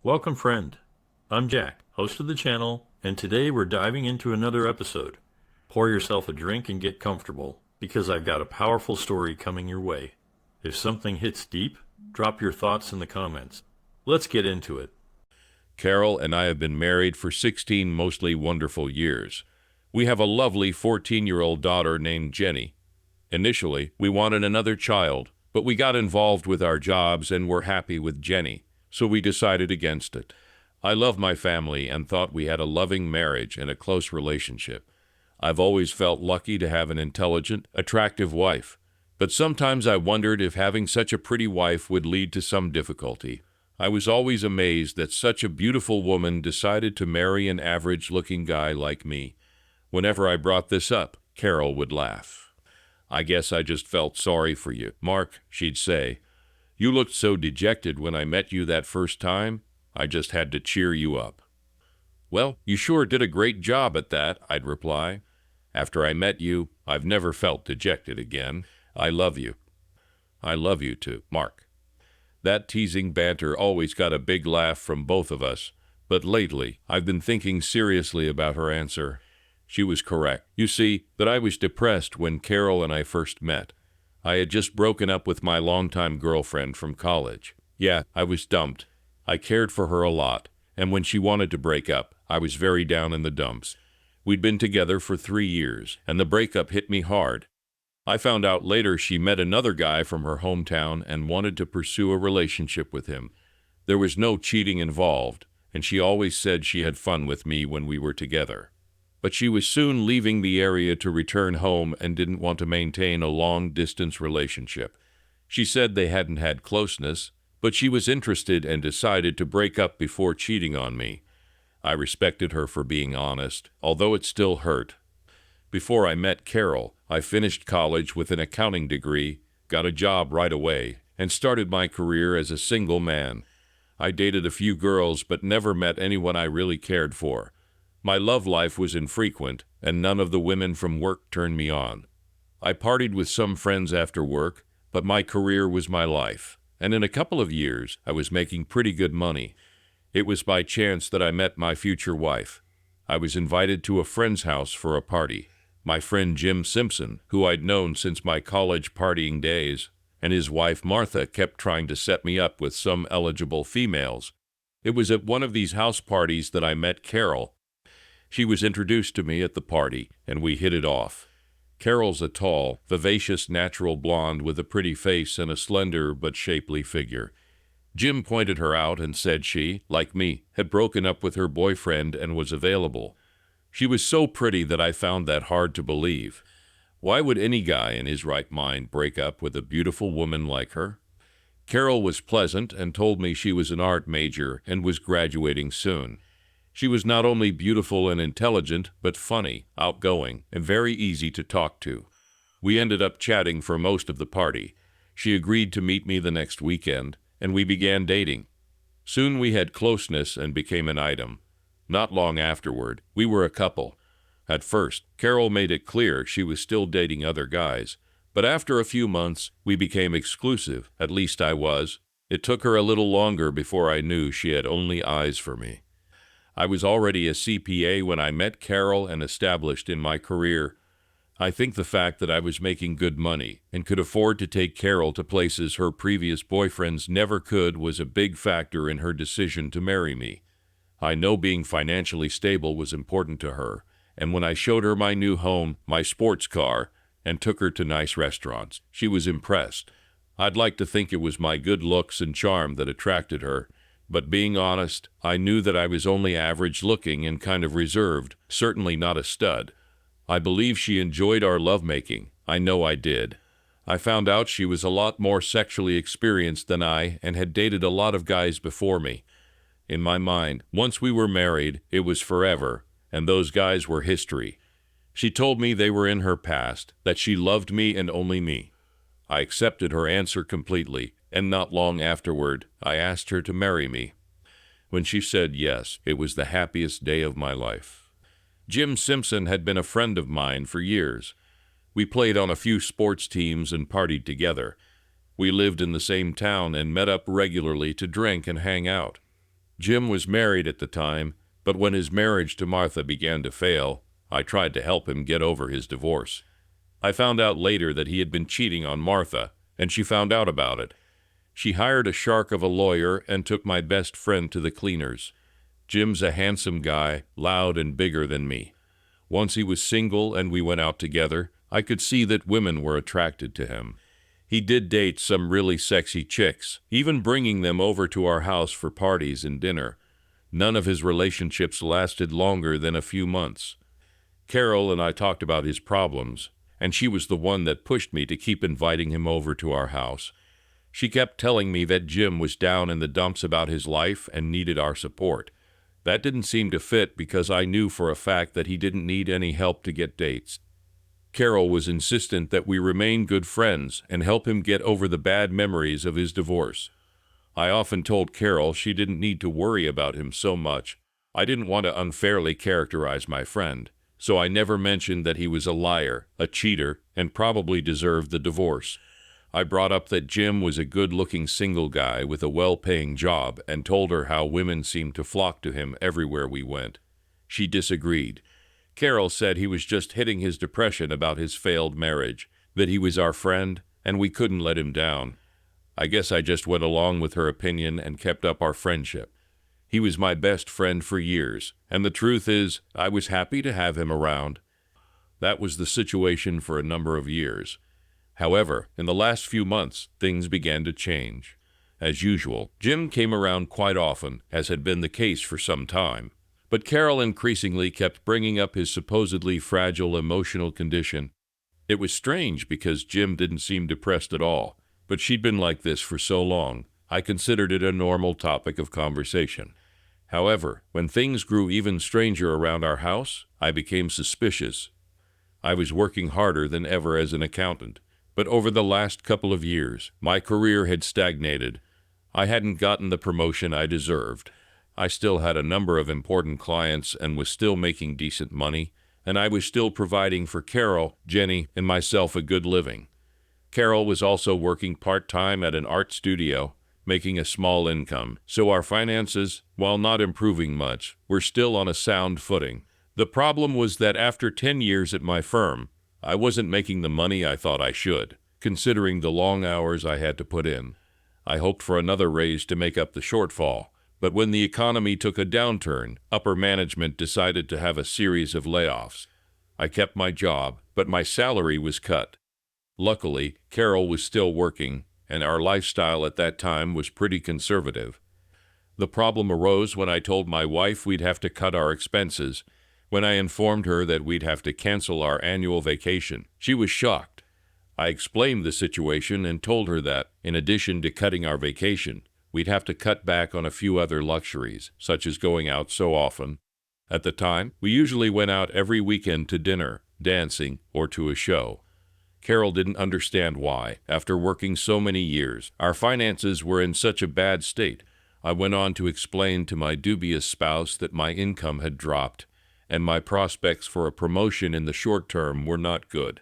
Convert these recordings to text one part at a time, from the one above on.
Welcome, friend. I'm Jack, host of the channel, and today we're diving into another episode. Pour yourself a drink and get comfortable, because I've got a powerful story coming your way. If something hits deep, drop your thoughts in the comments. Let's get into it. Carol and I have been married for 16 mostly wonderful years. We have a lovely 14-year-old daughter named Jenny. Initially, we wanted another child, but we got involved with our jobs and were happy with Jenny, so we decided against it. I love my family and thought we had a loving marriage and a close relationship. I've always felt lucky to have an intelligent, attractive wife, but sometimes I wondered if having such a pretty wife would lead to some difficulty. I was always amazed that such a beautiful woman decided to marry an average-looking guy like me. Whenever I brought this up, Carol would laugh. "I guess I just felt sorry for you, Mark," she'd say. "You looked so dejected when I met you that first time. I just had to cheer you up." "Well, you sure did a great job at that," I'd reply. "After I met you, I've never felt dejected again. I love you." "I love you too, Mark." That teasing banter always got a big laugh from both of us, but lately I've been thinking seriously about her answer. She was correct. You see, that I was depressed when Carol and I first met. I had just broken up with my longtime girlfriend from college. Yeah, I was dumped. I cared for her a lot, and when she wanted to break up, I was very down in the dumps. We'd been together for 3 years, and the breakup hit me hard. I found out later she met another guy from her hometown and wanted to pursue a relationship with him. There was no cheating involved, and she always said she had fun with me when we were together. But she was soon leaving the area to return home and didn't want to maintain a long-distance relationship. She said they hadn't had closeness, but she was interested and decided to break up before cheating on me. I respected her for being honest, although it still hurt. Before I met Carol, I finished college with an accounting degree, got a job right away, and started my career as a single man. I dated a few girls but never met anyone I really cared for. My love life was infrequent, and none of the women from work turned me on. I partied with some friends after work, but my career was my life, and in a couple of years, I was making pretty good money. It was by chance that I met my future wife. I was invited to a friend's house for a party. My friend Jim Simpson, who I'd known since my college partying days, and his wife Martha kept trying to set me up with some eligible females. It was at one of these house parties that I met Carol. She was introduced to me at the party, and we hit it off. Carol's a tall, vivacious natural blonde with a pretty face and a slender but shapely figure. Jim pointed her out and said she, like me, had broken up with her boyfriend and was available. She was so pretty that I found that hard to believe. Why would any guy in his right mind break up with a beautiful woman like her? Carol was pleasant and told me she was an art major and was graduating soon. She was not only beautiful and intelligent, but funny, outgoing, and very easy to talk to. We ended up chatting for most of the party. She agreed to meet me the next weekend, and we began dating. Soon we had closeness and became an item. Not long afterward, we were a couple. At first, Carol made it clear she was still dating other guys, but after a few months, we became exclusive, at least I was. It took her a little longer before I knew she had only eyes for me. I was already a CPA when I met Carol and established in my career. I think the fact that I was making good money and could afford to take Carol to places her previous boyfriends never could was a big factor in her decision to marry me. I know being financially stable was important to her, and when I showed her my new home, my sports car, and took her to nice restaurants, she was impressed. I'd like to think it was my good looks and charm that attracted her. But being honest, I knew that I was only average-looking and kind of reserved, certainly not a stud. I believe she enjoyed our lovemaking. I know I did. I found out she was a lot more sexually experienced than I and had dated a lot of guys before me. In my mind, once we were married, it was forever, and those guys were history. She told me they were in her past, that she loved me and only me. I accepted her answer completely, and not long afterward, I asked her to marry me. When she said yes, it was the happiest day of my life. Jim Simpson had been a friend of mine for years. We played on a few sports teams and partied together. We lived in the same town and met up regularly to drink and hang out. Jim was married at the time, but when his marriage to Martha began to fail, I tried to help him get over his divorce. I found out later that he had been cheating on Martha, and she found out about it. She hired a shark of a lawyer and took my best friend to the cleaners. Jim's a handsome guy, loud and bigger than me. Once he was single and we went out together, I could see that women were attracted to him. He did date some really sexy chicks, even bringing them over to our house for parties and dinner. None of his relationships lasted longer than a few months. Carol and I talked about his problems, and she was the one that pushed me to keep inviting him over to our house. She kept telling me that Jim was down in the dumps about his life and needed our support. That didn't seem to fit because I knew for a fact that he didn't need any help to get dates. Carol was insistent that we remain good friends and help him get over the bad memories of his divorce. I often told Carol she didn't need to worry about him so much. I didn't want to unfairly characterize my friend, so I never mentioned that he was a liar, a cheater, and probably deserved the divorce. I brought up that Jim was a good-looking single guy with a well-paying job and told her how women seemed to flock to him everywhere we went. She disagreed. Carol said he was just hitting his depression about his failed marriage, that he was our friend, and we couldn't let him down. I guess I just went along with her opinion and kept up our friendship. He was my best friend for years, and the truth is, I was happy to have him around. That was the situation for a number of years. However, in the last few months, things began to change. As usual, Jim came around quite often, as had been the case for some time. But Carol increasingly kept bringing up his supposedly fragile emotional condition. It was strange because Jim didn't seem depressed at all, but she'd been like this for so long, I considered it a normal topic of conversation. However, when things grew even stranger around our house, I became suspicious. I was working harder than ever as an accountant, but over the last couple of years, my career had stagnated. I hadn't gotten the promotion I deserved. I still had a number of important clients and was still making decent money, and I was still providing for Carol, Jenny, and myself a good living. Carol was also working part-time at an art studio, making a small income, so our finances, while not improving much, were still on a sound footing. The problem was that after 10 years at my firm, I wasn't making the money I thought I should, considering the long hours I had to put in. I hoped for another raise to make up the shortfall, but when the economy took a downturn, upper management decided to have a series of layoffs. I kept my job, but my salary was cut. Luckily, Carol was still working, and our lifestyle at that time was pretty conservative. The problem arose when I told my wife we'd have to cut our expenses. When I informed her that we'd have to cancel our annual vacation, she was shocked. I explained the situation and told her that, in addition to cutting our vacation, we'd have to cut back on a few other luxuries, such as going out so often. At the time, we usually went out every weekend to dinner, dancing, or to a show. Carol didn't understand why, after working so many years, our finances were in such a bad state. I went on to explain to my dubious spouse that my income had dropped, and my prospects for a promotion in the short term were not good.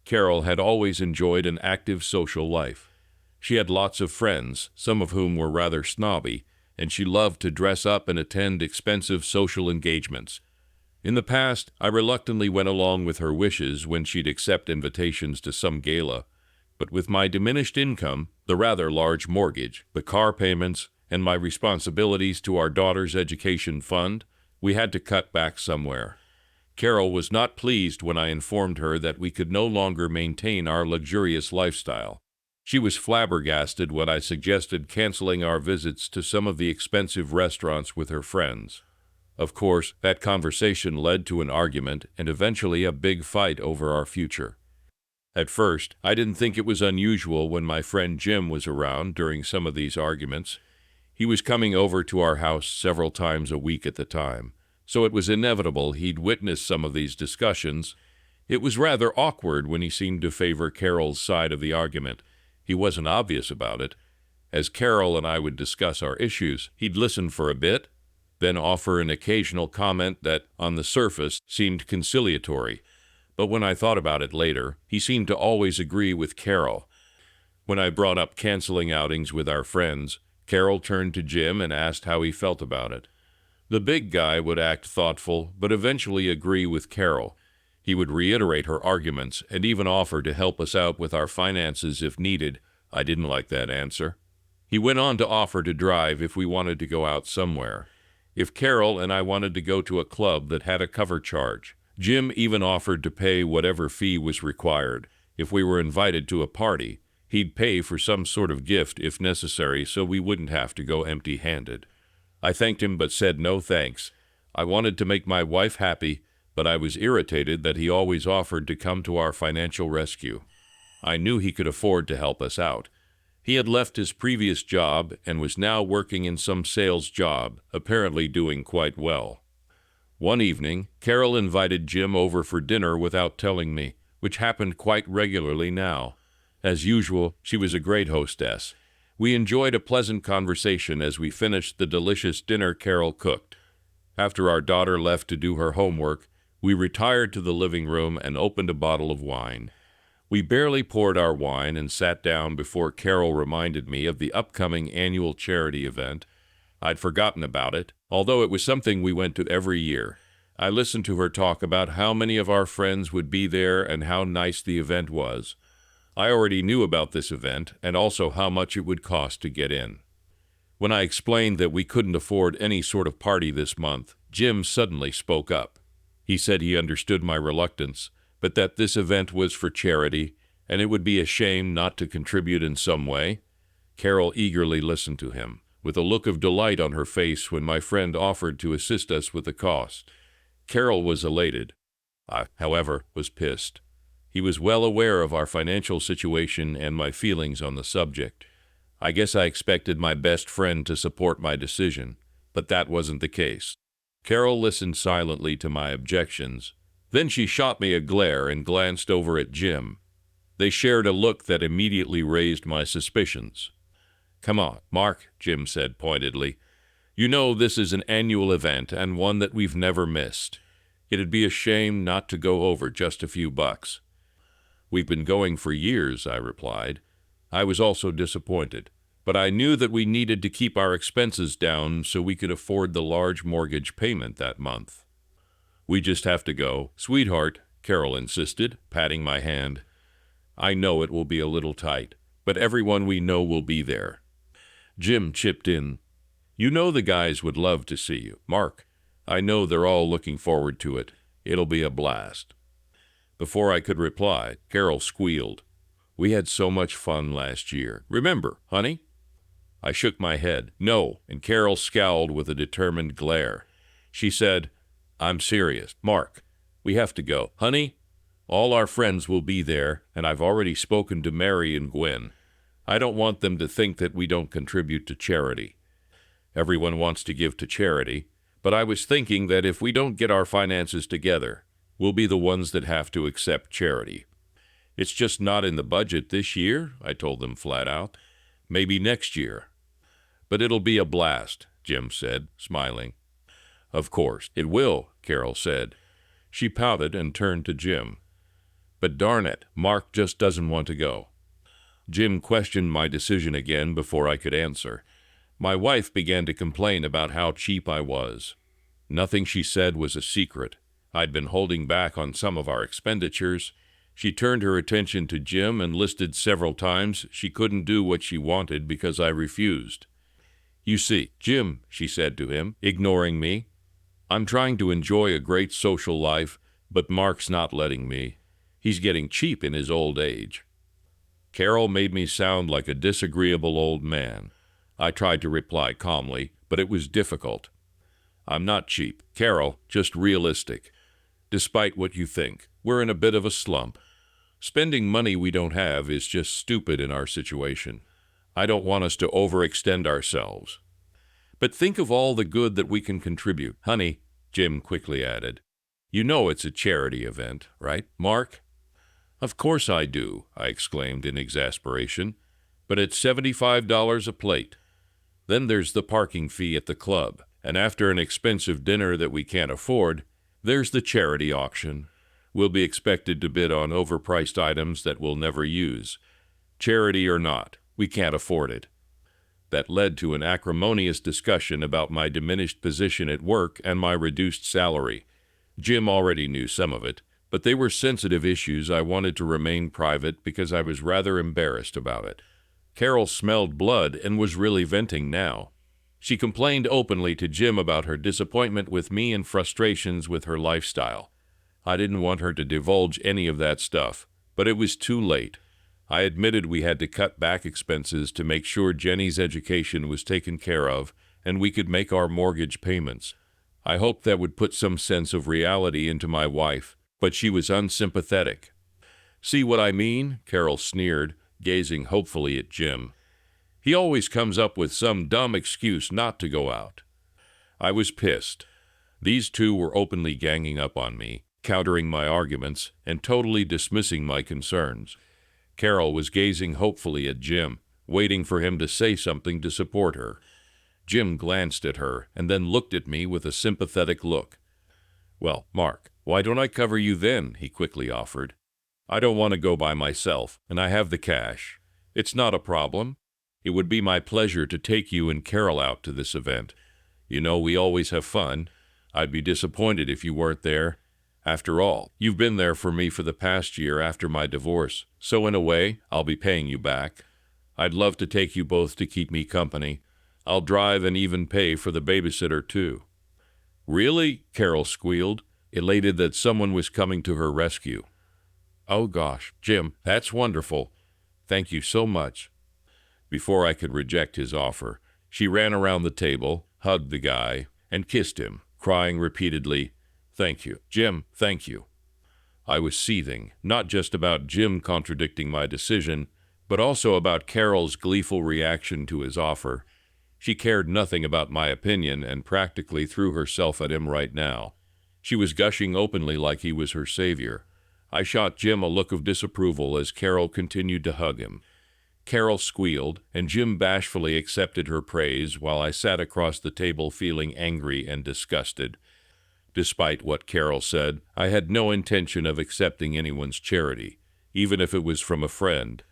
Carol had always enjoyed an active social life. She had lots of friends, some of whom were rather snobby, and she loved to dress up and attend expensive social engagements. In the past, I reluctantly went along with her wishes when she'd accept invitations to some gala, but with my diminished income, the rather large mortgage, the car payments, and my responsibilities to our daughter's education fund, we had to cut back somewhere. Carol was not pleased when I informed her that we could no longer maintain our luxurious lifestyle. She was flabbergasted when I suggested canceling our visits to some of the expensive restaurants with her friends. Of course, that conversation led to an argument and eventually a big fight over our future. At first, I didn't think it was unusual when my friend Jim was around during some of these arguments. He was coming over to our house several times a week at the time, so it was inevitable he'd witness some of these discussions. It was rather awkward when he seemed to favor Carol's side of the argument. He wasn't obvious about it. As Carol and I would discuss our issues, he'd listen for a bit, then offer an occasional comment that, on the surface, seemed conciliatory. But when I thought about it later, he seemed to always agree with Carol. When I brought up canceling outings with our friends, Carol turned to Jim and asked how he felt about it. The big guy would act thoughtful, but eventually agree with Carol. He would reiterate her arguments and even offer to help us out with our finances if needed. I didn't like that answer. He went on to offer to drive if we wanted to go out somewhere. If Carol and I wanted to go to a club that had a cover charge. Jim even offered to pay whatever fee was required. If we were invited to a party, he'd pay for some sort of gift if necessary so we wouldn't have to go empty-handed. I thanked him but said no thanks. I wanted to make my wife happy, but I was irritated that he always offered to come to our financial rescue. I knew he could afford to help us out. He had left his previous job and was now working in some sales job, apparently doing quite well. One evening, Carol invited Jim over for dinner without telling me, which happened quite regularly now. As usual, she was a great hostess. We enjoyed a pleasant conversation as we finished the delicious dinner Carol cooked. After our daughter left to do her homework, we retired to the living room and opened a bottle of wine. We barely poured our wine and sat down before Carol reminded me of the upcoming annual charity event. I'd forgotten about it, although it was something we went to every year. I listened to her talk about how many of our friends would be there and how nice the event was. I already knew about this event and also how much it would cost to get in. When I explained that we couldn't afford any sort of party this month, Jim suddenly spoke up. He said he understood my reluctance, but that this event was for charity, and it would be a shame not to contribute in some way. Carol eagerly listened to him, with a look of delight on her face when my friend offered to assist us with the cost. Carol was elated. I, however, was pissed. He was well aware of our financial situation and my feelings on the subject. I guess I expected my best friend to support my decision, but that wasn't the case. Carol listened silently to my objections. Then she shot me a glare and glanced over at Jim. They shared a look that immediately raised my suspicions. "Come on, Mark," Jim said pointedly. "You know this is an annual event and one that we've never missed. It'd be a shame not to go over just a few bucks." "We've been going for years," I replied. I was also disappointed, but I knew that we needed to keep our expenses down so we could afford the large mortgage payment that month. "We just have to go, sweetheart," Carol insisted, patting my hand. "I know it will be a little tight, but everyone we know will be there." Jim chipped in. "You know the guys would love to see you, Mark. I know they're all looking forward to it. It'll be a blast." Before I could reply, Carol squealed. "We had so much fun last year. Remember, honey?" I shook my head. "No," and Carol scowled with a determined glare. She said, "I'm serious. Mark, we have to go. Honey, all our friends will be there, and I've already spoken to Mary and Gwen. I don't want them to think that we don't contribute to charity. Everyone wants to give to charity, but I was thinking that if we don't get our finances together, we'll be the ones that have to accept charity. It's just not in the budget this year," I told them flat out. "Maybe next year." "But it'll be a blast," Jim said, smiling. "Of course, it will," Carol said. She pouted and turned to Jim. "But darn it, Mark just doesn't want to go." Jim questioned my decision again before I could answer. My wife began to complain about how cheap I was. Nothing she said was a secret. I'd been holding back on some of our expenditures. She turned her attention to Jim and listed several times she couldn't do what she wanted because I refused. "You see, Jim," she said to him, ignoring me, "I'm trying to enjoy a great social life, but Mark's not letting me. He's getting cheap in his old age." Carol made me sound like a disagreeable old man. I tried to reply calmly, but it was difficult. "I'm not cheap, Carol, just realistic. Despite what you think, we're in a bit of a slump. Spending money we don't have is just stupid in our situation. I don't want us to overextend ourselves. But think of all the good that we can contribute. Honey," Jim quickly added, "you know it's a charity event, right, Mark?" "Of course I do," I exclaimed in exasperation, "but it's $75 a plate. Then there's the parking fee at the club, and after an expensive dinner that we can't afford, there's the charity auction. We'll be expected to bid on overpriced items that we'll never use. Charity or not, we can't afford it." That led to an acrimonious discussion about my diminished position at work and my reduced salary. Jim already knew some of it, but they were sensitive issues I wanted to remain private because I was rather embarrassed about it. Carol smelled blood and was really venting now. She complained openly to Jim about her disappointment with me and frustrations with her lifestyle. I didn't want her to divulge any of that stuff, but it was too late. I admitted we had to cut back expenses to make sure Jenny's education was taken care of and we could make our mortgage payments. I hoped that would put some sense of reality into my wife, but she was unsympathetic. "See what I mean?" Carol sneered, gazing hopefully at Jim. "He always comes up with some dumb excuse not to go out." I was pissed. These two were openly ganging up on me, countering my arguments, and totally dismissing my concerns. Carol was gazing hopefully at Jim, waiting for him to say something to support her. Jim glanced at her and then looked at me with a sympathetic look. "Well, Mark, why don't I cover you then?" he quickly offered. "I don't want to go by myself, and I have the cash. It's not a problem. It would be my pleasure to take you and Carol out to this event. You know, we always have fun. I'd be disappointed if you weren't there. After all, you've been there for me for the past year after my divorce, so in a way, I'll be paying you back. I'd love to take you both to keep me company. I'll drive and even pay for the babysitter, too." "Really?" Carol squealed, elated that someone was coming to her rescue. "Oh gosh, Jim, that's wonderful. Thank you so much." Before I could reject his offer, she ran around the table, hugged the guy, and kissed him, crying repeatedly, "Thank you, Jim, thank you." I was seething, not just about Jim contradicting my decision, but also about Carol's gleeful reaction to his offer. She cared nothing about my opinion and practically threw herself at him right now. She was gushing openly like he was her savior. I shot Jim a look of disapproval as Carol continued to hug him. Carol squealed, and Jim bashfully accepted her praise while I sat across the table feeling angry and disgusted. Despite what Carol said, I had no intention of accepting anyone's charity, even if it was from a friend.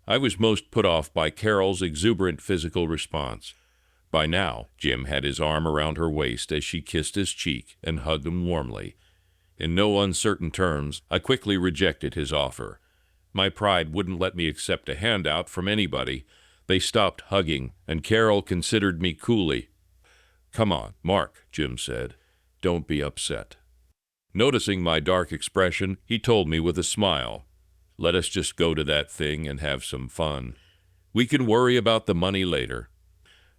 I was most put off by Carol's exuberant physical response. By now, Jim had his arm around her waist as she kissed his cheek and hugged him warmly. In no uncertain terms, I quickly rejected his offer. My pride wouldn't let me accept a handout from anybody. They stopped hugging, and Carol considered me coolly. "Come on, Mark," Jim said. "Don't be upset." Noticing my dark expression, he told me with a smile, "Let us just go to that thing and have some fun. We can worry about the money later."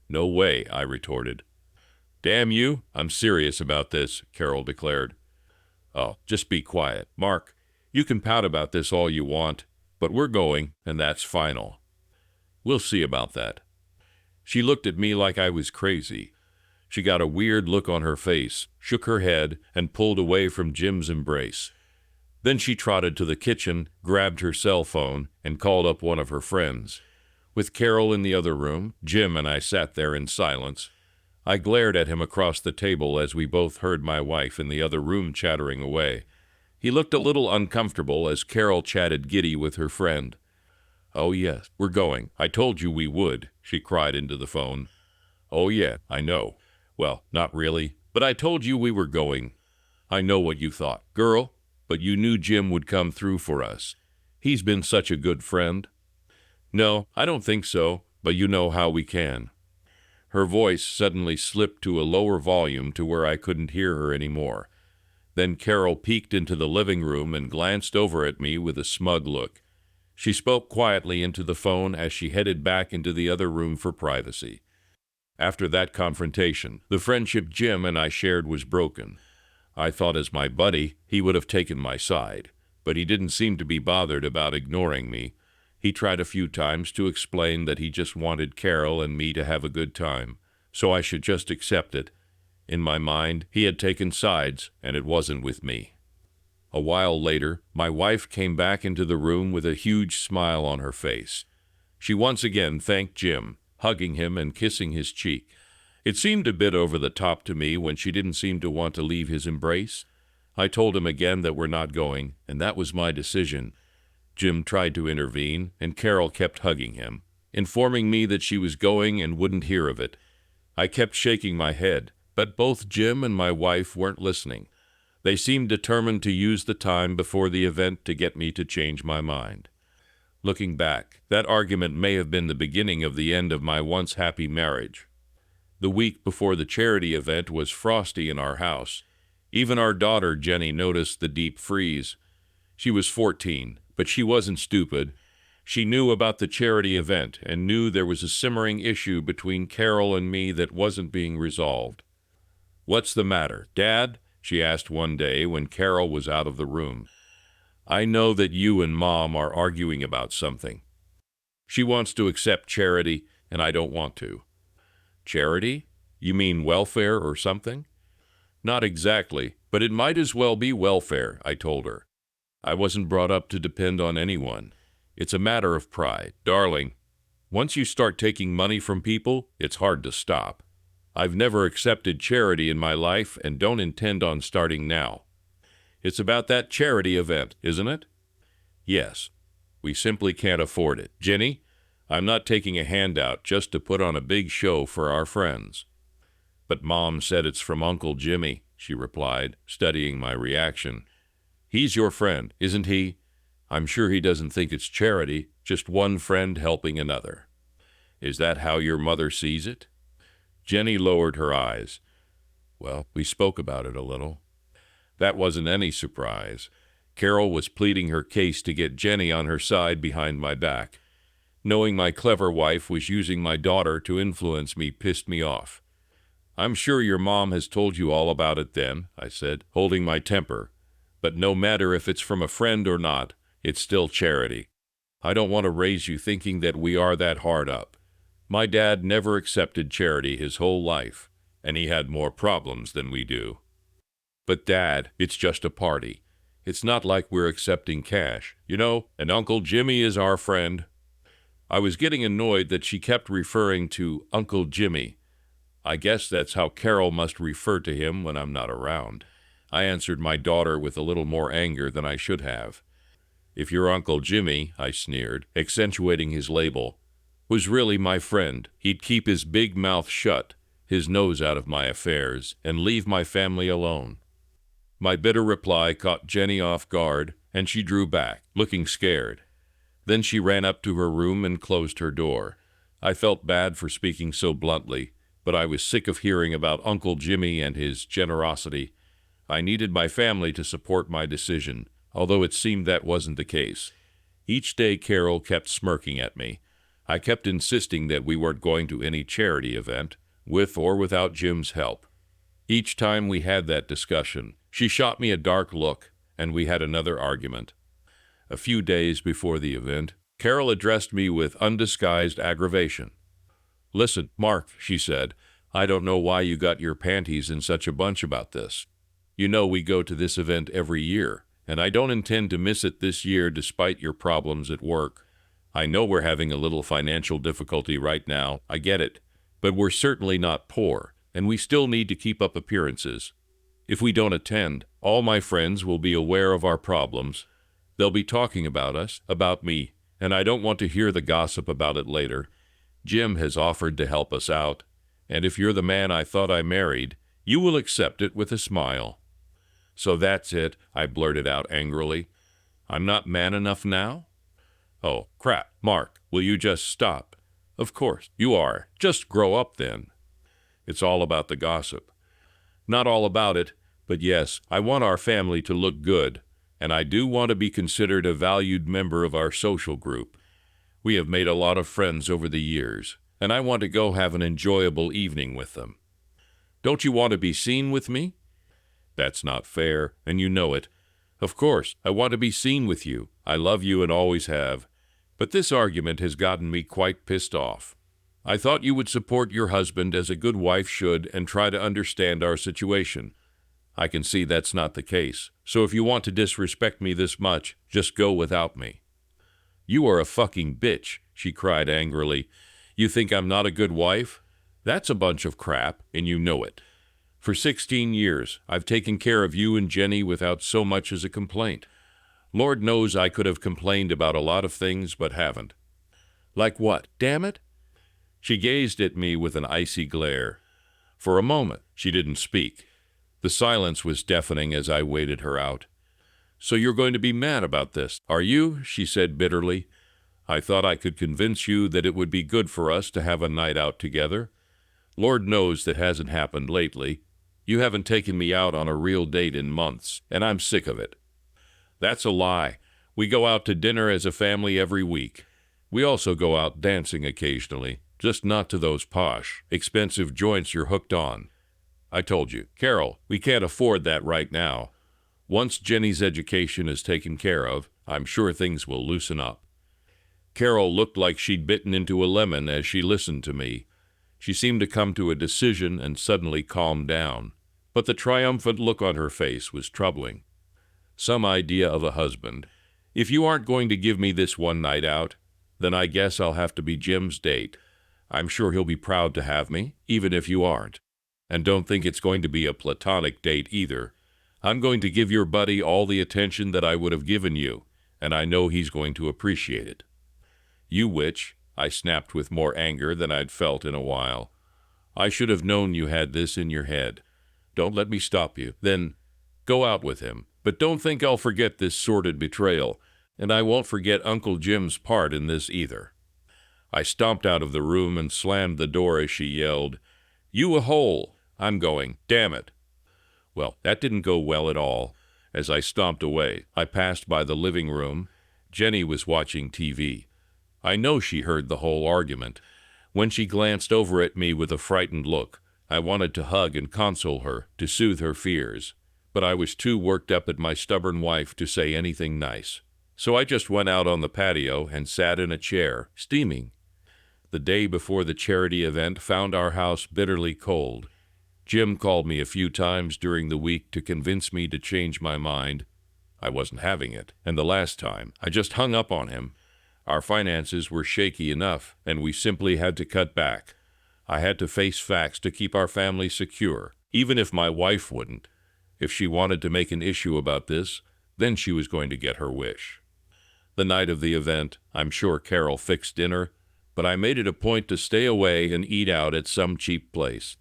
"No way," I retorted. "Damn you, I'm serious about this," Carol declared. "Oh, just be quiet. Mark, you can pout about this all you want, but we're going, and that's final." "We'll see about that." She looked at me like I was crazy. She got a weird look on her face, shook her head, and pulled away from Jim's embrace. Then she trotted to the kitchen, grabbed her cell phone, and called up one of her friends. With Carol in the other room, Jim and I sat there in silence. I glared at him across the table as we both heard my wife in the other room chattering away. He looked a little uncomfortable as Carol chatted giddy with her friend. "Oh, yes, we're going. I told you we would," she cried into the phone. "Oh, yeah, I know. Well, not really, but I told you we were going. I know what you thought, girl, but you knew Jim would come through for us. He's been such a good friend." "No, I don't think so, but you know how we can." Her voice suddenly slipped to a lower volume to where I couldn't hear her anymore. Then Carol peeked into the living room and glanced over at me with a smug look. She spoke quietly into the phone as she headed back into the other room for privacy. After that confrontation, the friendship Jim and I shared was broken. I thought as my buddy, he would have taken my side, but he didn't seem to be bothered about ignoring me. He tried a few times to explain that he just wanted Carol and me to have a good time, so I should just accept it. In my mind, he had taken sides, and it wasn't with me. A while later, my wife came back into the room with a huge smile on her face. She once again thanked Jim, hugging him and kissing his cheek. It seemed a bit over the top to me when she didn't seem to want to leave his embrace. I told him again that we're not going, and that was my decision. Jim tried to intervene, and Carol kept hugging him. informing me that she was going and wouldn't hear of it. I kept shaking my head, but both Jim and my wife weren't listening. They seemed determined to use the time before the event to get me to change my mind. Looking back, that argument may have been the beginning of the end of my once happy marriage. The week before the charity event was frosty in our house. Even our daughter, Jenny, noticed the deep freeze. She was 14, but she wasn't stupid. She knew about the charity event and knew there was a simmering issue between Carol and me that wasn't being resolved. "What's the matter, Dad?" she asked one day when Carol was out of the room. "I know that you and Mom are arguing about something. She wants to accept charity, and I don't want to." "Charity? You mean welfare or something?" "Not exactly, but it might as well be welfare," I told her. "I wasn't brought up to depend on anyone. It's a matter of pride. Darling, once you start taking money from people, it's hard to stop. I've never accepted charity in my life and don't intend on starting now." "It's about that charity event, isn't it?" "Yes. We simply can't afford it. Jenny, I'm not taking a handout just to put on a big show for our friends." "But Mom said it's from Uncle Jimmy," she replied, studying my reaction. "He's your friend, isn't he? I'm sure he doesn't think it's charity, just one friend helping another." "Is that how your mother sees it?" Jenny lowered her eyes. "Well, we spoke about it a little." That wasn't any surprise. Carol was pleading her case to get Jenny on her side behind my back. Knowing my clever wife was using my daughter to influence me pissed me off. "I'm sure your mom has told you all about it then," I said, holding my temper. "But no matter if it's from a friend or not, it's still charity. I don't want to raise you thinking that we are that hard up. My dad never accepted charity his whole life, and he had more problems than we do." "But Dad, it's just a party. It's not like we're accepting cash, you know, and Uncle Jimmy is our friend." I was getting annoyed that she kept referring to Uncle Jimmy. I guess that's how Carol must refer to him when I'm not around. I answered my daughter with a little more anger than I should have. "If your Uncle Jimmy," I sneered, accentuating his label, "was really my friend, he'd keep his big mouth shut, his nose out of my affairs, and leave my family alone." My bitter reply caught Jenny off guard, and she drew back, looking scared. Then she ran up to her room and closed her door. I felt bad for speaking so bluntly, but I was sick of hearing about Uncle Jimmy and his generosity. I needed my family to support my decision, although it seemed that wasn't the case. Each day Carol kept smirking at me. I kept insisting that we weren't going to any charity event, with or without Jim's help. Each time we had that discussion, she shot me a dark look, and we had another argument. A few days before the event, Carol addressed me with undisguised aggravation. "Listen, Mark," she said, "I don't know why you got your panties in such a bunch about this. You know we go to this event every year, and I don't intend to miss it this year despite your problems at work. I know we're having a little financial difficulty right now, I get it, but we're certainly not poor, and we still need to keep up appearances. If we don't attend, all my friends will be aware of our problems. They'll be talking about us, about me, and I don't want to hear the gossip about it later. Jim has offered to help us out, and if you're the man I thought I married, you will accept it with a smile." "So that's it," I blurted out angrily. "I'm not man enough now?" "Oh, crap, Mark, will you just stop?" "Of course, you are. Just grow up then." "It's all about the gossip." "Not all about it, but yes, I want our family to look good, and I do want to be considered a valued member of our social group. We have made a lot of friends over the years, and I want to go have an enjoyable evening with them." "Don't you want to be seen with me?" "That's not fair, and you know it. Of course, I want to be seen with you. I love you and always have. But this argument has gotten me quite pissed off. I thought you would support your husband as a good wife should and try to understand our situation. I can see that's not the case, so if you want to disrespect me this much, just go without me." "You are a fucking bitch," she cried angrily. "You think I'm not a good wife? That's a bunch of crap, and you know it. For 16 years, I've taken care of you and Jenny without so much as a complaint. Lord knows I could have complained about a lot of things, but haven't." Like what? Damn it! She gazed at me with an icy glare. For a moment, she didn't speak. The silence was deafening as I waited her out. So you're going to be mad about this, are you? She said bitterly. I thought I could convince you that it would be good for us to have a night out together. Lord knows that hasn't happened lately. You haven't taken me out on a real date in months, and I'm sick of it. That's a lie. We go out to dinner as a family every week. We also go out dancing occasionally, just not to those posh, expensive joints you're hooked on. I told you, Carol, we can't afford that right now. Once Jenny's education is taken care of, I'm sure things will loosen up. Carol looked like she'd bitten into a lemon as she listened to me. She seemed to come to a decision and suddenly calmed down. But the triumphant look on her face was troubling. Some idea of a husband. If you aren't going to give me this one night out, then I guess I'll have to be Jim's date. I'm sure he'll be proud to have me, even if you aren't. And don't think it's going to be a platonic date either. I'm going to give your buddy all the attention that I would have given you, and I know he's going to appreciate it. You witch, I snapped with more anger than I'd felt in a while. I should have known you had this in your head. Don't let me stop you. Then go out with him. But don't think I'll forget this sordid betrayal, and I won't forget Uncle Jim's part in this either. I stomped out of the room and slammed the door as she yelled, "You a hole! I'm going, damn it!" Well, that didn't go well at all. As I stomped away, I passed by the living room. Jenny was watching TV. I know she heard the whole argument. When she glanced over at me with a frightened look, I wanted to hug and console her, to soothe her fears. But I was too worked up at my stubborn wife to say anything nice. So I just went out on the patio and sat in a chair, steaming. The day before the charity event found our house bitterly cold. Jim called me a few times during the week to convince me to change my mind. I wasn't having it, and the last time, I just hung up on him. Our finances were shaky enough, and we simply had to cut back. I had to face facts to keep our family secure, even if my wife wouldn't. If she wanted to make an issue about this, then she was going to get her wish. The night of the event, I'm sure Carol fixed dinner, but I made it a point to stay away and eat out at some cheap place.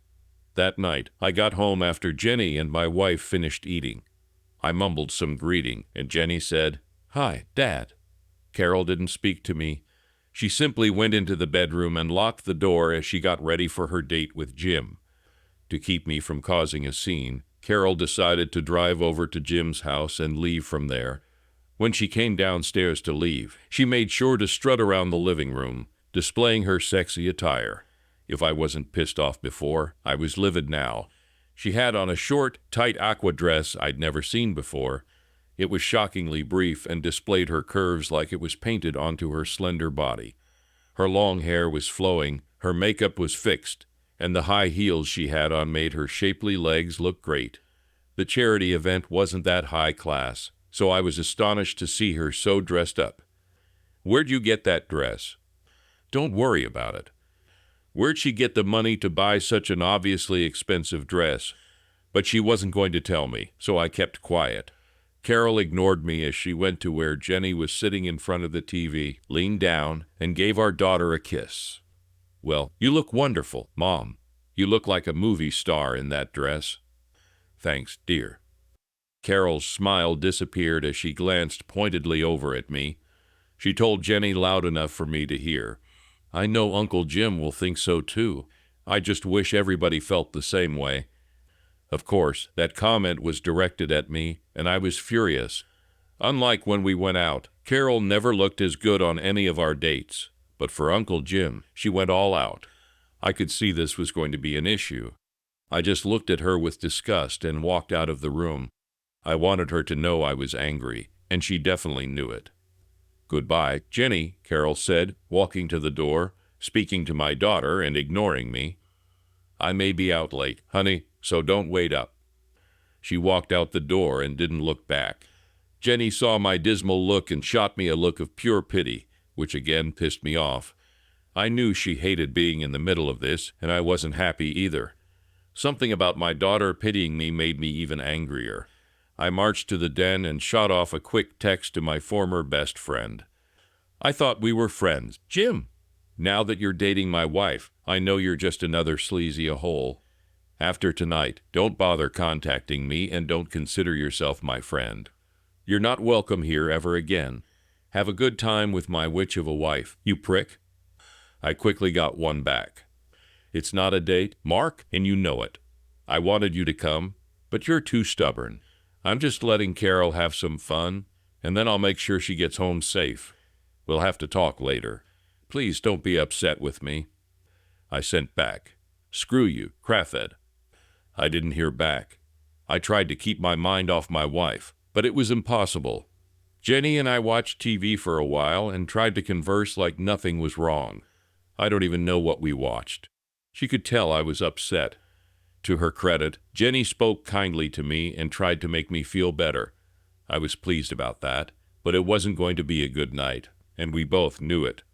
That night, I got home after Jenny and my wife finished eating. I mumbled some greeting, and Jenny said, "Hi, Dad." Carol didn't speak to me. She simply went into the bedroom and locked the door as she got ready for her date with Jim. To keep me from causing a scene, Carol decided to drive over to Jim's house and leave from there. When she came downstairs to leave, she made sure to strut around the living room, displaying her sexy attire. If I wasn't pissed off before, I was livid now. She had on a short, tight aqua dress I'd never seen before. It was shockingly brief and displayed her curves like it was painted onto her slender body. Her long hair was flowing, her makeup was fixed, and the high heels she had on made her shapely legs look great. The charity event wasn't that high class, so I was astonished to see her so dressed up. "Where'd you get that dress?" "Don't worry about it." Where'd she get the money to buy such an obviously expensive dress? But she wasn't going to tell me, so I kept quiet. Carol ignored me as she went to where Jenny was sitting in front of the TV, leaned down, and gave our daughter a kiss. "Well, you look wonderful, Mom. You look like a movie star in that dress." "Thanks, dear." Carol's smile disappeared as she glanced pointedly over at me. She told Jenny loud enough for me to hear, "I know Uncle Jim will think so too. I just wish everybody felt the same way." Of course, that comment was directed at me, and I was furious. Unlike when we went out, Carol never looked as good on any of our dates. But for Uncle Jim, she went all out. I could see this was going to be an issue. I just looked at her with disgust and walked out of the room. I wanted her to know I was angry, and she definitely knew it. "Goodbye, Jenny," Carol said, walking to the door, speaking to my daughter and ignoring me. "I may be out late, honey, so don't wait up." She walked out the door and didn't look back. Jenny saw my dismal look and shot me a look of pure pity, which again pissed me off. I knew she hated being in the middle of this, and I wasn't happy either. Something about my daughter pitying me made me even angrier. I marched to the den and shot off a quick text to my former best friend. "I thought we were friends. Jim, Now that you're dating my wife, I know you're just another sleazy a-hole. After tonight, don't bother contacting me and don't consider yourself my friend. You're not welcome here ever again. Have a good time with my witch of a wife, you prick." I quickly got one back. "It's not a date, Mark, and you know it. I wanted you to come, but you're too stubborn. I'm just letting Carol have some fun, and then I'll make sure she gets home safe. We'll have to talk later. Please don't be upset with me." I sent back, "Screw you, Craffed." I didn't hear back. I tried to keep my mind off my wife, but it was impossible. Jenny and I watched TV for a while and tried to converse like nothing was wrong. I don't even know what we watched. She could tell I was upset. To her credit, Jenny spoke kindly to me and tried to make me feel better. I was pleased about that, but it wasn't going to be a good night, and we both knew it.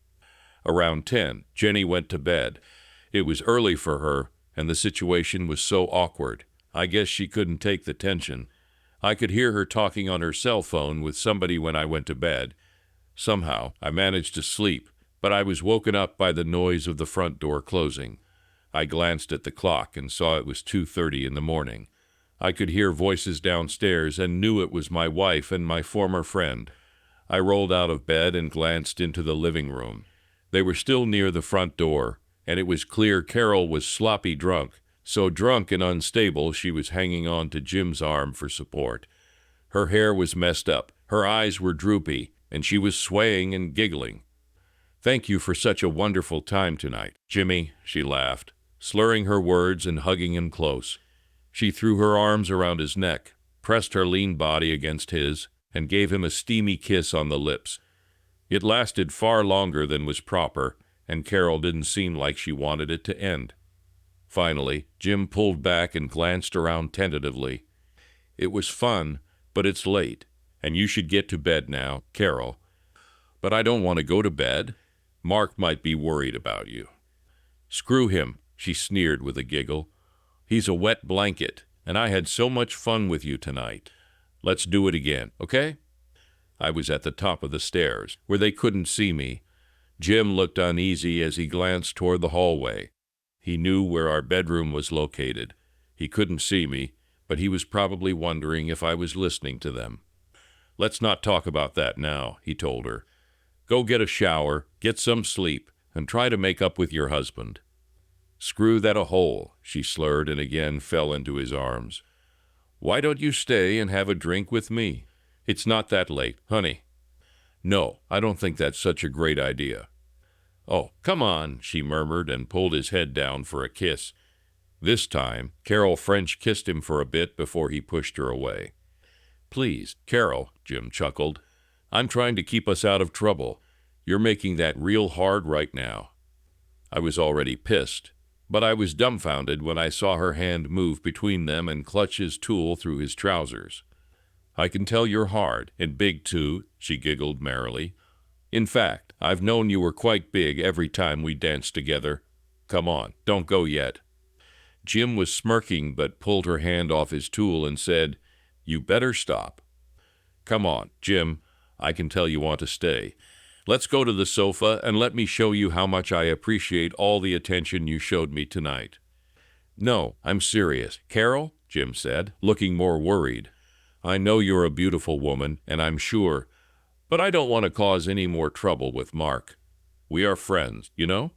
Around 10, Jenny went to bed. It was early for her, and the situation was so awkward. I guess she couldn't take the tension. I could hear her talking on her cell phone with somebody when I went to bed. Somehow, I managed to sleep, but I was woken up by the noise of the front door closing. I glanced at the clock and saw it was 2:30 in the morning. I could hear voices downstairs and knew it was my wife and my former friend. I rolled out of bed and glanced into the living room. They were still near the front door, and it was clear Carol was sloppy drunk, so drunk and unstable she was hanging on to Jim's arm for support. Her hair was messed up, her eyes were droopy, and she was swaying and giggling. "Thank you for such a wonderful time tonight, Jimmy," she laughed, slurring her words and hugging him close. She threw her arms around his neck, pressed her lean body against his, and gave him a steamy kiss on the lips. It lasted far longer than was proper, and Carol didn't seem like she wanted it to end. Finally, Jim pulled back and glanced around tentatively. "It was fun, but it's late, and you should get to bed now, Carol." "But I don't want to go to bed. Mark might be worried about you." "Screw him," she sneered with a giggle. "He's a wet blanket, and I had so much fun with you tonight. Let's do it again, okay?" I was at the top of the stairs, where they couldn't see me. Jim looked uneasy as he glanced toward the hallway. He knew where our bedroom was located. He couldn't see me, but he was probably wondering if I was listening to them. "Let's not talk about that now," he told her. "Go get a shower, get some sleep, and try to make up with your husband." "Screw that a hole," she slurred and again fell into his arms. "Why don't you stay and have a drink with me? It's not that late, honey." "No, I don't think that's such a great idea." "Oh, come on," she murmured and pulled his head down for a kiss. This time, Carol French kissed him for a bit before he pushed her away. "Please, Carol," Jim chuckled. "I'm trying to keep us out of trouble. You're making that real hard right now." I was already pissed, but I was dumbfounded when I saw her hand move between them and clutch his tool through his trousers. "I can tell you're hard, and big too," she giggled merrily. "In fact, I've known you were quite big every time we danced together. Come on, don't go yet." Jim was smirking but pulled her hand off his tool and said, "You better stop." "Come on, Jim. I can tell you want to stay. Let's go to the sofa and let me show you how much I appreciate all the attention you showed me tonight." "No, I'm serious. Carol," Jim said, looking more worried. "I know you're a beautiful woman, and I'm sure, but I don't want to cause any more trouble with Mark. We are friends, you know?"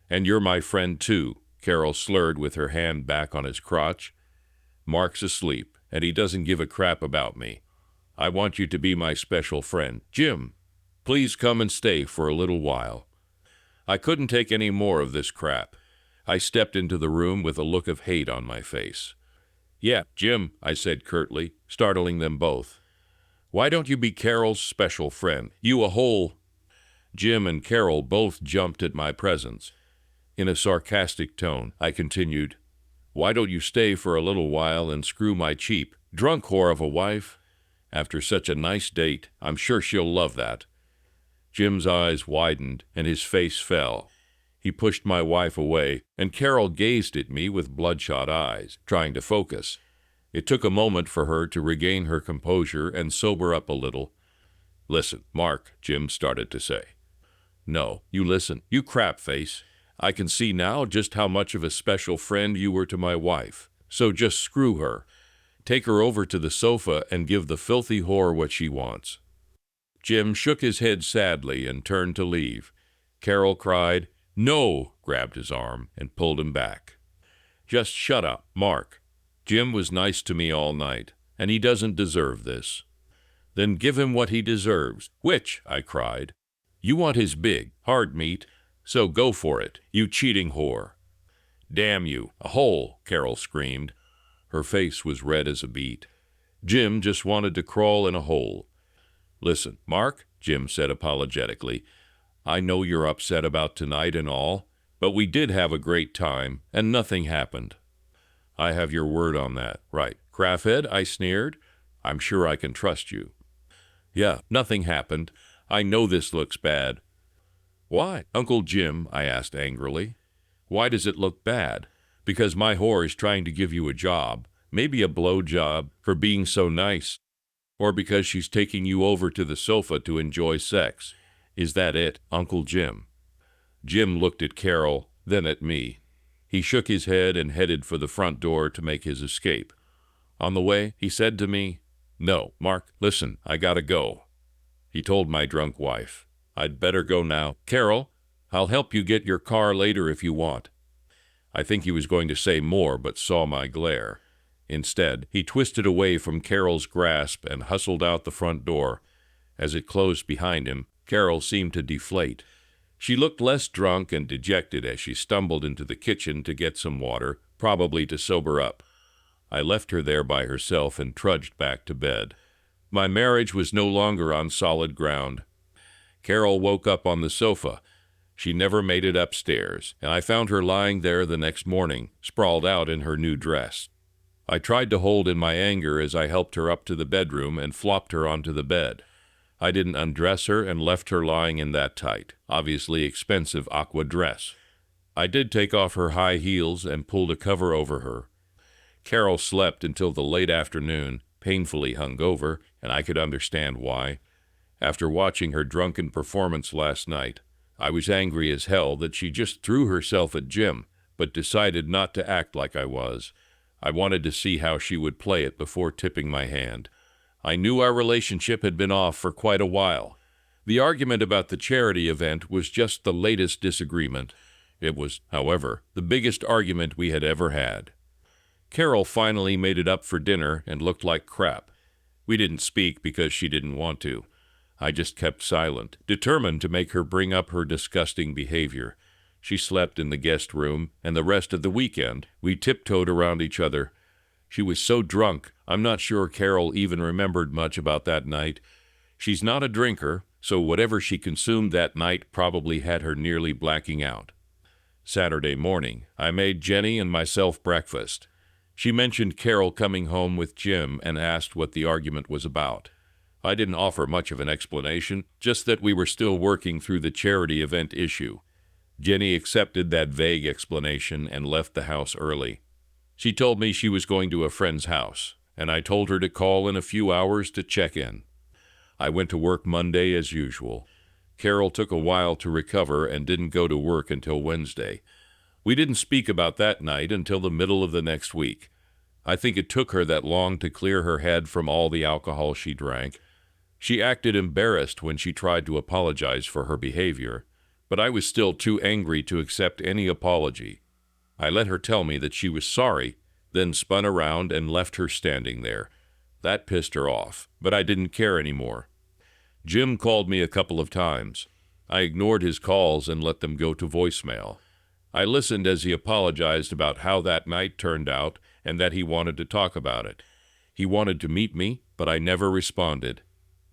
"And you're my friend, too," Carol slurred with her hand back on his crotch. "Mark's asleep, and he doesn't give a crap about me. I want you to be my special friend. Jim, please come and stay for a little while." I couldn't take any more of this crap. I stepped into the room with a look of hate on my face. "Yeah, Jim," I said curtly, startling them both. "Why don't you be Carol's special friend? You a whole—" Jim and Carol both jumped at my presence. In a sarcastic tone, I continued, "Why don't you stay for a little while and screw my cheap, drunk whore of a wife? After such a nice date, I'm sure she'll love that." Jim's eyes widened and his face fell. He pushed my wife away, and Carol gazed at me with bloodshot eyes, trying to focus. It took a moment for her to regain her composure and sober up a little. "Listen, Mark," Jim started to say. No, you listen, you crap face. I can see now just how much of a special friend you were to my wife. So just screw her. Take her over to the sofa and give the filthy whore what she wants." Jim shook his head sadly and turned to leave. Carol cried, "No!" grabbed his arm, and pulled him back. "Just shut up, Mark. Jim was nice to me all night, and he doesn't deserve this." "Then give him what he deserves." "Which?" I cried. "You want his big, hard meat, so go for it, you cheating whore." "Damn you, a hole!" Carol screamed. Her face was red as a beet. Jim just wanted to crawl in a hole. "Listen, Mark," Jim said apologetically, "I know you're upset about tonight and all, but we did have a great time, and nothing happened." "I have your word on that, right? Craffhead," I sneered. "I'm sure I can trust you." "Yeah, nothing happened. I know this looks bad." "Why, Uncle Jim?" I asked angrily. "Why does it look bad? Because my whore is trying to give you a job, maybe a blow job, for being so nice, or because she's taking you over to the sofa to enjoy sex. Is that it, Uncle Jim?" Jim looked at Carol, then at me. He shook his head and headed for the front door to make his escape. On the way, he said to me, "No, Mark, listen, I gotta go." He told my drunk wife, "I'd better go now. Carol, I'll help you get your car later if you want." I think he was going to say more, but saw my glare. Instead, he twisted away from Carol's grasp and hustled out the front door. As it closed behind him, Carol seemed to deflate. She looked less drunk and dejected as she stumbled into the kitchen to get some water, probably to sober up. I left her there by herself and trudged back to bed. My marriage was no longer on solid ground. Carol woke up on the sofa. She never made it upstairs, and I found her lying there the next morning, sprawled out in her new dress. I tried to hold in my anger as I helped her up to the bedroom and flopped her onto the bed. I didn't undress her and left her lying in that tight, obviously expensive aqua dress. I did take off her high heels and pulled a cover over her. Carol slept until the late afternoon, painfully hungover, and I could understand why. After watching her drunken performance last night, I was angry as hell that she just threw herself at Jim, but decided not to act like I was. I wanted to see how she would play it before tipping my hand. I knew our relationship had been off for quite a while. The argument about the charity event was just the latest disagreement. It was, however, the biggest argument we had ever had. Carol finally made it up for dinner and looked like crap. We didn't speak because she didn't want to. I just kept silent, determined to make her bring up her disgusting behavior. She slept in the guest room, and the rest of the weekend we tiptoed around each other. She was so drunk, I'm not sure Carol even remembered much about that night. She's not a drinker, so whatever she consumed that night probably had her nearly blacking out. Saturday morning, I made Jenny and myself breakfast. She mentioned Carol coming home with Jim and asked what the argument was about. I didn't offer much of an explanation, just that we were still working through the charity event issue. Jenny accepted that vague explanation and left the house early. She told me she was going to a friend's house, and I told her to call in a few hours to check in. I went to work Monday as usual. Carol took a while to recover and didn't go to work until Wednesday. We didn't speak about that night until the middle of the next week. I think it took her that long to clear her head from all the alcohol she drank. She acted embarrassed when she tried to apologize for her behavior, but I was still too angry to accept any apology. I let her tell me that she was sorry, then spun around and left her standing there. That pissed her off, but I didn't care anymore. Jim called me a couple of times. I ignored his calls and let them go to voicemail. I listened as he apologized about how that night turned out and that he wanted to talk about it. He wanted to meet me, but I never responded.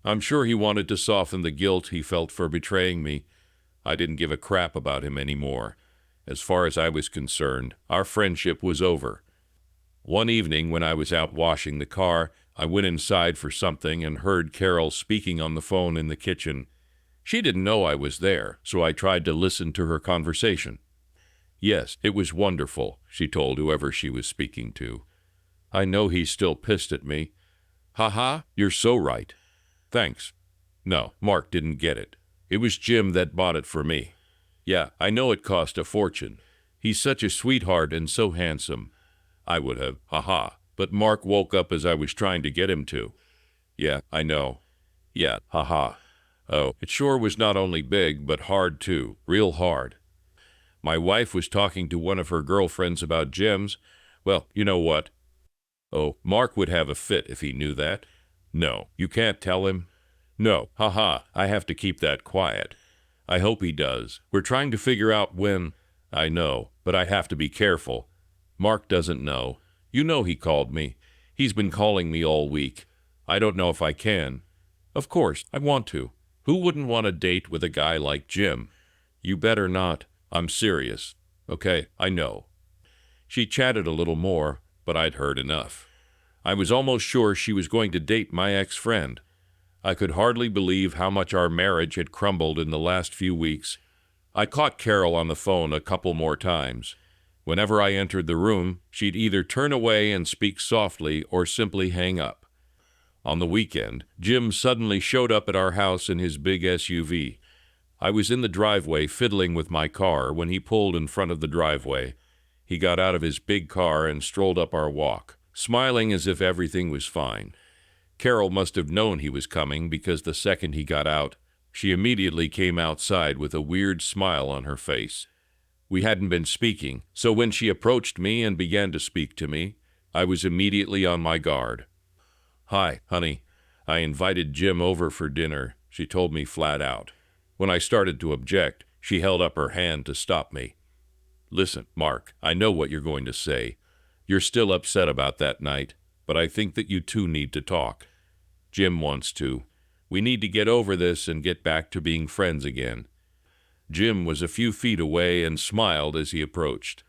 I'm sure he wanted to soften the guilt he felt for betraying me. I didn't give a crap about him anymore. As far as I was concerned, our friendship was over. One evening when I was out washing the car, I went inside for something and heard Carol speaking on the phone in the kitchen. She didn't know I was there, so I tried to listen to her conversation. "Yes, it was wonderful," she told whoever she was speaking to. "I know he's still pissed at me." "Ha ha, you're so right." "Thanks." No, Mark didn't get it. It was Jim that bought it for me. Yeah, I know it cost a fortune. He's such a sweetheart and so handsome. I would have, haha. But Mark woke up as I was trying to get him to. Yeah, I know. Yeah, haha. Oh, it sure was not only big, but hard too. Real hard. My wife was talking to one of her girlfriends about Jim's. Well, you know what? Oh, Mark would have a fit if he knew that. No, you can't tell him. No, haha, I have to keep that quiet. I hope he does. We're trying to figure out when. I know, but I have to be careful. Mark doesn't know. You know he called me. He's been calling me all week. I don't know if I can. Of course, I want to. Who wouldn't want a date with a guy like Jim? You better not. I'm serious. Okay, I know. She chatted a little more, but I'd heard enough. I was almost sure she was going to date my ex-friend. I could hardly believe how much our marriage had crumbled in the last few weeks. I caught Carol on the phone a couple more times. Whenever I entered the room, she'd either turn away and speak softly or simply hang up. On the weekend, Jim suddenly showed up at our house in his big SUV. I was in the driveway fiddling with my car when he pulled in front of the driveway. He got out of his big car and strolled up our walk, smiling as if everything was fine. Carol must have known he was coming because the second he got out, she immediately came outside with a weird smile on her face. We hadn't been speaking, so when she approached me and began to speak to me, I was immediately on my guard. Hi, honey. I invited Jim over for dinner, she told me flat out. When I started to object, she held up her hand to stop me. Listen, Mark, I know what you're going to say. You're still upset about that night, but I think that you two need to talk. Jim wants to. We need to get over this and get back to being friends again. Jim was a few feet away and smiled as he approached.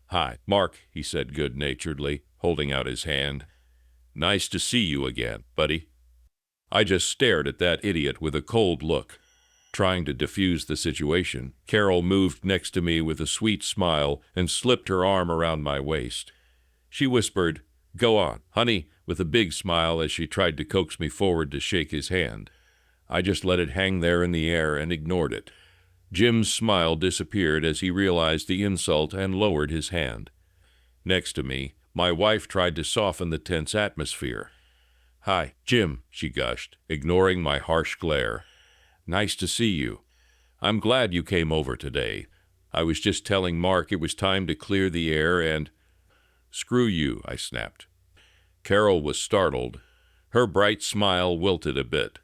Hi, Mark, he said good-naturedly, holding out his hand. Nice to see you again, buddy. I just stared at that idiot with a cold look. Trying to diffuse the situation, Carol moved next to me with a sweet smile and slipped her arm around my waist. She whispered, Go on, honey, with a big smile as she tried to coax me forward to shake his hand. I just let it hang there in the air and ignored it. Jim's smile disappeared as he realized the insult and lowered his hand. Next to me, my wife tried to soften the tense atmosphere. Hi, Jim, she gushed, ignoring my harsh glare. Nice to see you. I'm glad you came over today. I was just telling Mark it was time to clear the air and... Screw you, I snapped. Carol was startled. Her bright smile wilted a bit.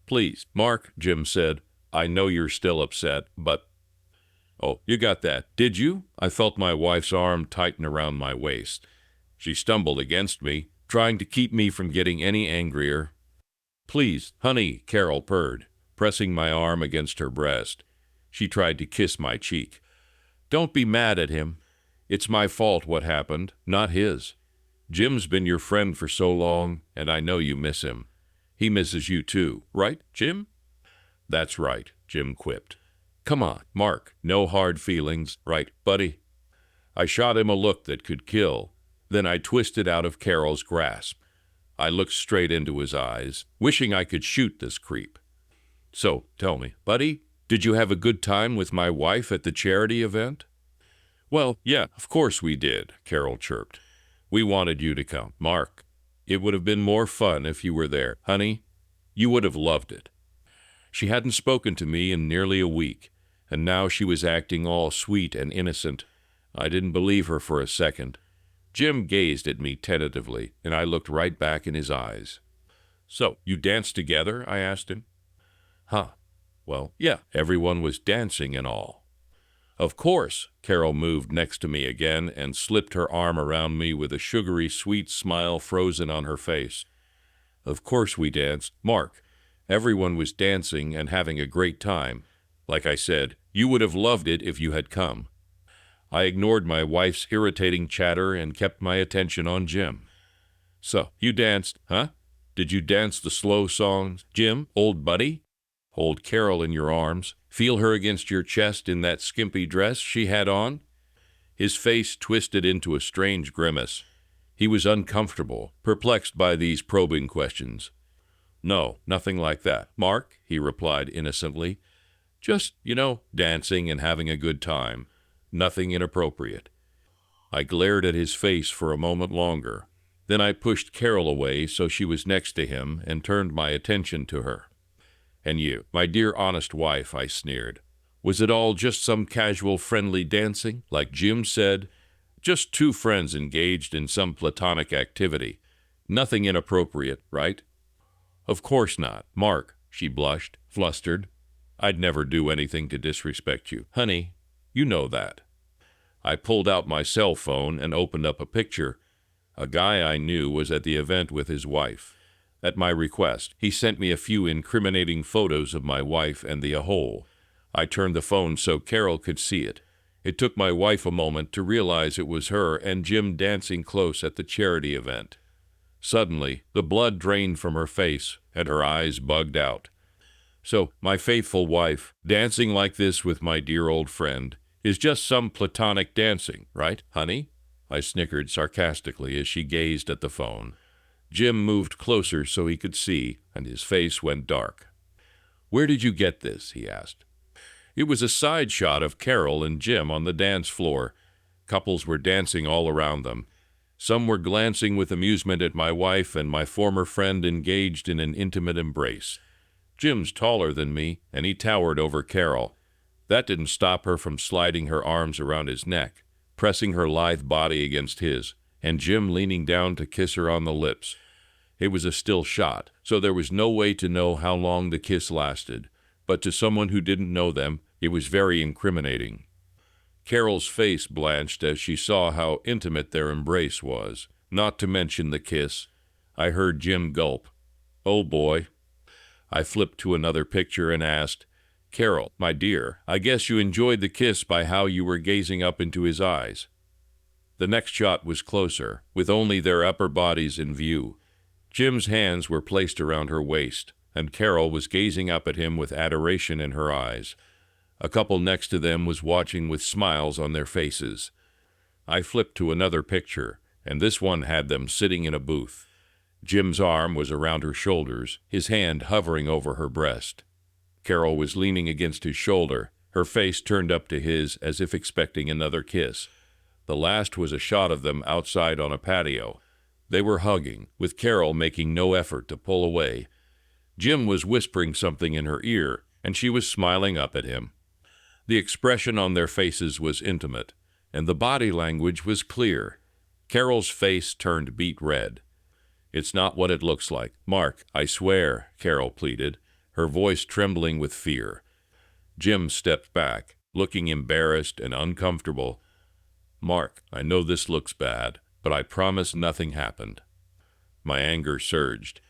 Please, Mark, Jim said. I know you're still upset, but... Oh, you got that, did you? I felt my wife's arm tighten around my waist. She stumbled against me, trying to keep me from getting any angrier. Please, honey, Carol purred, pressing my arm against her breast. She tried to kiss my cheek. Don't be mad at him. It's my fault what happened, not his. Jim's been your friend for so long, and I know you miss him. He misses you too, right, Jim? That's right, Jim quipped. Come on, Mark, no hard feelings, right, buddy? I shot him a look that could kill. Then I twisted out of Carol's grasp. I looked straight into his eyes, wishing I could shoot this creep. So, tell me, buddy, did you have a good time with my wife at the charity event? Well, yeah, of course we did, Carol chirped. We wanted you to come, Mark. It would have been more fun if you were there, honey. You would have loved it. She hadn't spoken to me in nearly a week, and now she was acting all sweet and innocent. I didn't believe her for a second. Jim gazed at me tentatively, and I looked right back in his eyes. So, you danced together? I asked him. Huh. Well, yeah, everyone was dancing and all. Of course, Carol moved next to me again and slipped her arm around me with a sugary, sweet smile frozen on her face. Of course we danced, Mark. Everyone was dancing and having a great time. Like I said, you would have loved it if you had come. I ignored my wife's irritating chatter and kept my attention on Jim. So, you danced, huh? Did you dance the slow songs, Jim, old buddy? Hold Carol in your arms. Feel her against your chest in that skimpy dress she had on. His face twisted into a strange grimace. He was uncomfortable, perplexed by these probing questions. No, nothing like that. Mark, he replied innocently, just, dancing and having a good time. Nothing inappropriate. I glared at his face for a moment longer. Then I pushed Carol away so she was next to him and turned my attention to her. And you, my dear honest wife, I sneered. Was it all just some casual friendly dancing, like Jim said? Just two friends engaged in some platonic activity. Nothing inappropriate, right? Of course not. Mark, she blushed, flustered. I'd never do anything to disrespect you. Honey, you know that. I pulled out my cell phone and opened up a picture. A guy I knew was at the event with his wife. At my request, he sent me a few incriminating photos of my wife and the ahole. I turned the phone so Carol could see it. It took my wife a moment to realize it was her and Jim dancing close at the charity event. Suddenly, the blood drained from her face and her eyes bugged out. So, my faithful wife, dancing like this with my dear old friend, is just some platonic dancing, right, honey? I snickered sarcastically as she gazed at the phone. Jim moved closer so he could see, and his face went dark. Where did you get this? He asked. It was a side shot of Carol and Jim on the dance floor. Couples were dancing all around them. Some were glancing with amusement at my wife and my former friend engaged in an intimate embrace. Jim's taller than me, and he towered over Carol. That didn't stop her from sliding her arms around his neck, pressing her lithe body against his, and Jim leaning down to kiss her on the lips. It was a still shot, so there was no way to know how long the kiss lasted, but to someone who didn't know them, it was very incriminating. Carol's face blanched as she saw how intimate their embrace was, not to mention the kiss. I heard Jim gulp. Oh boy. I flipped to another picture and asked, Carol, my dear, I guess you enjoyed the kiss by how you were gazing up into his eyes. The next shot was closer, with only their upper bodies in view. Jim's hands were placed around her waist, and Carol was gazing up at him with adoration in her eyes. A couple next to them was watching with smiles on their faces. I flipped to another picture, and this one had them sitting in a booth. Jim's arm was around her shoulders, his hand hovering over her breast. Carol was leaning against his shoulder, her face turned up to his as if expecting another kiss. The last was a shot of them outside on a patio. They were hugging, with Carol making no effort to pull away. Jim was whispering something in her ear, and she was smiling up at him. The expression on their faces was intimate, and the body language was clear. Carol's face turned beet red. It's not what it looks like. Mark, I swear, Carol pleaded, her voice trembling with fear. Jim stepped back, looking embarrassed and uncomfortable. Mark, I know this looks bad, but I promise nothing happened. My anger surged.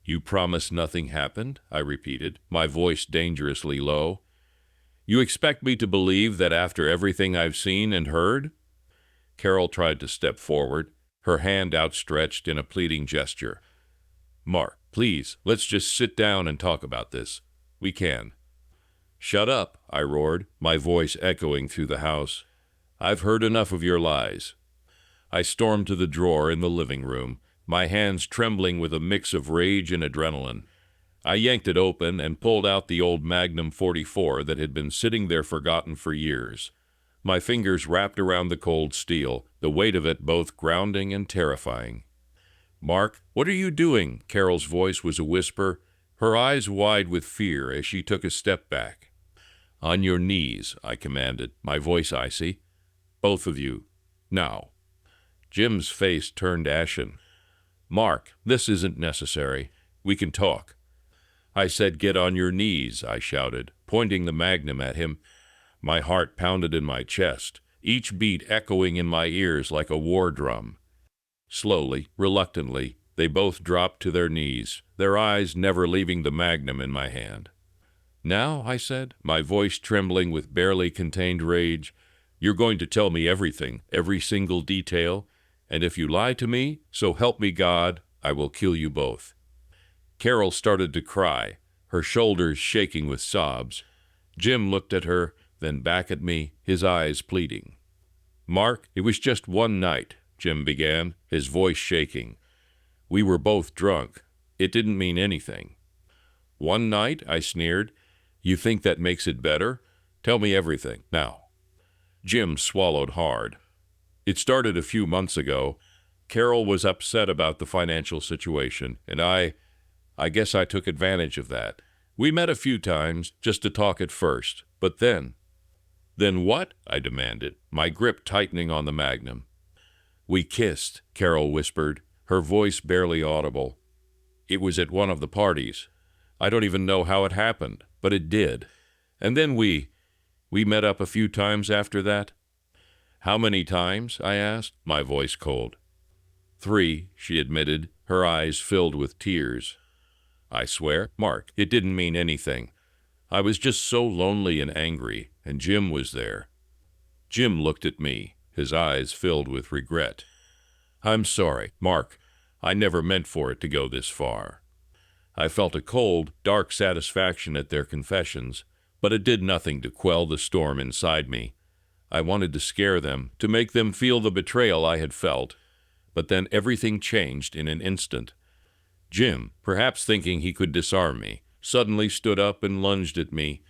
You promise nothing happened? I repeated, my voice dangerously low. You expect me to believe that after everything I've seen and heard? Carol tried to step forward, her hand outstretched in a pleading gesture. Mark, please, let's just sit down and talk about this. We can. Shut up, I roared, my voice echoing through the house. I've heard enough of your lies. I stormed to the drawer in the living room, my hands trembling with a mix of rage and adrenaline. I yanked it open and pulled out the old Magnum 44 that had been sitting there forgotten for years. My fingers wrapped around the cold steel, the weight of it both grounding and terrifying. Mark, what are you doing? Carol's voice was a whisper, her eyes wide with fear as she took a step back. On your knees, I commanded, my voice icy. Both of you. Now. Jim's face turned ashen. Mark, this isn't necessary. We can talk. I said, get on your knees, I shouted, pointing the Magnum at him. My heart pounded in my chest, each beat echoing in my ears like a war drum. Slowly, reluctantly, they both dropped to their knees, their eyes never leaving the Magnum in my hand. Now, I said, my voice trembling with barely contained rage, you're going to tell me everything, every single detail, and if you lie to me, so help me God, I will kill you both. Carol started to cry, her shoulders shaking with sobs. Jim looked at her, then back at me, his eyes pleading. Mark, it was just one night, Jim began, his voice shaking. We were both drunk. It didn't mean anything. One night, I sneered, "You think that makes it better? Tell me everything, now." Jim swallowed hard. It started a few months ago. Carol was upset about the financial situation, and I guess I took advantage of that. We met a few times, just to talk at first, but then... Then what? I demanded, my grip tightening on the magnum. "We kissed," Carol whispered, her voice barely audible. "It was at one of the parties. I don't even know how it happened, but it did. And then we met up a few times after that." "How many times?" I asked, my voice cold. "3, she admitted, her eyes filled with tears. "I swear, Mark, it didn't mean anything. I was just so lonely and angry, and Jim was there." Jim looked at me, his eyes filled with regret. "I'm sorry, Mark. I never meant for it to go this far." I felt a cold, dark satisfaction at their confessions, but it did nothing to quell the storm inside me. I wanted to scare them, to make them feel the betrayal I had felt. But then everything changed in an instant. Jim, perhaps thinking he could disarm me, suddenly stood up and lunged at me.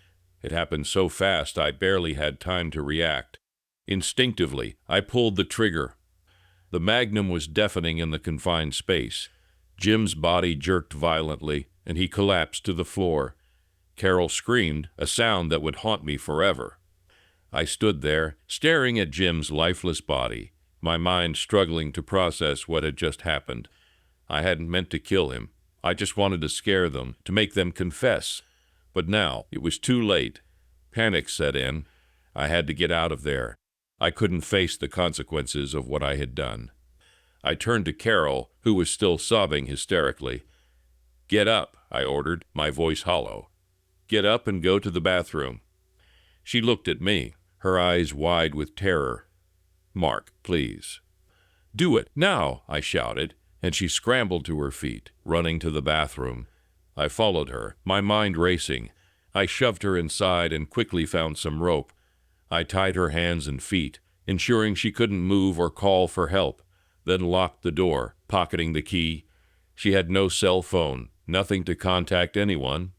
It happened so fast I barely had time to react. Instinctively, I pulled the trigger. The magnum was deafening in the confined space. Jim's body jerked violently, and he collapsed to the floor. Carol screamed, a sound that would haunt me forever. I stood there, staring at Jim's lifeless body, my mind struggling to process what had just happened. I hadn't meant to kill him. I just wanted to scare them, to make them confess. But now it was too late. Panic set in. I had to get out of there. I couldn't face the consequences of what I had done. I turned to Carol, who was still sobbing hysterically. "Get up," I ordered, my voice hollow. "Get up and go to the bathroom." She looked at me, her eyes wide with terror. "Mark, please." "Do it, now," I shouted, and she scrambled to her feet, running to the bathroom. I followed her, my mind racing. I shoved her inside and quickly found some rope. I tied her hands and feet, ensuring she couldn't move or call for help, then locked the door, pocketing the key. She had no cell phone, nothing to contact anyone.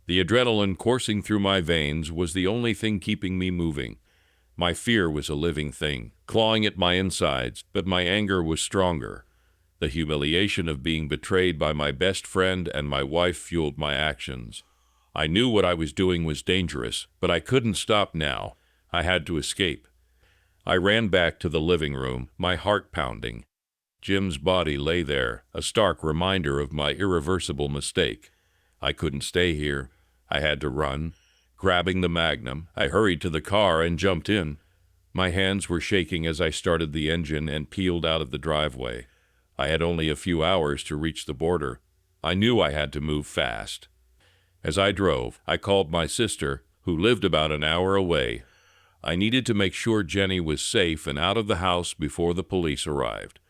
The adrenaline coursing through my veins was the only thing keeping me moving. My fear was a living thing, clawing at my insides, but my anger was stronger. The humiliation of being betrayed by my best friend and my wife fueled my actions. I knew what I was doing was dangerous, but I couldn't stop now. I had to escape. I ran back to the living room, my heart pounding. Jim's body lay there, a stark reminder of my irreversible mistake. I couldn't stay here. I had to run. Grabbing the magnum, I hurried to the car and jumped in. My hands were shaking as I started the engine and peeled out of the driveway. I had only a few hours to reach the border. I knew I had to move fast. As I drove, I called my sister, who lived about an hour away. I needed to make sure Jenny was safe and out of the house before the police arrived.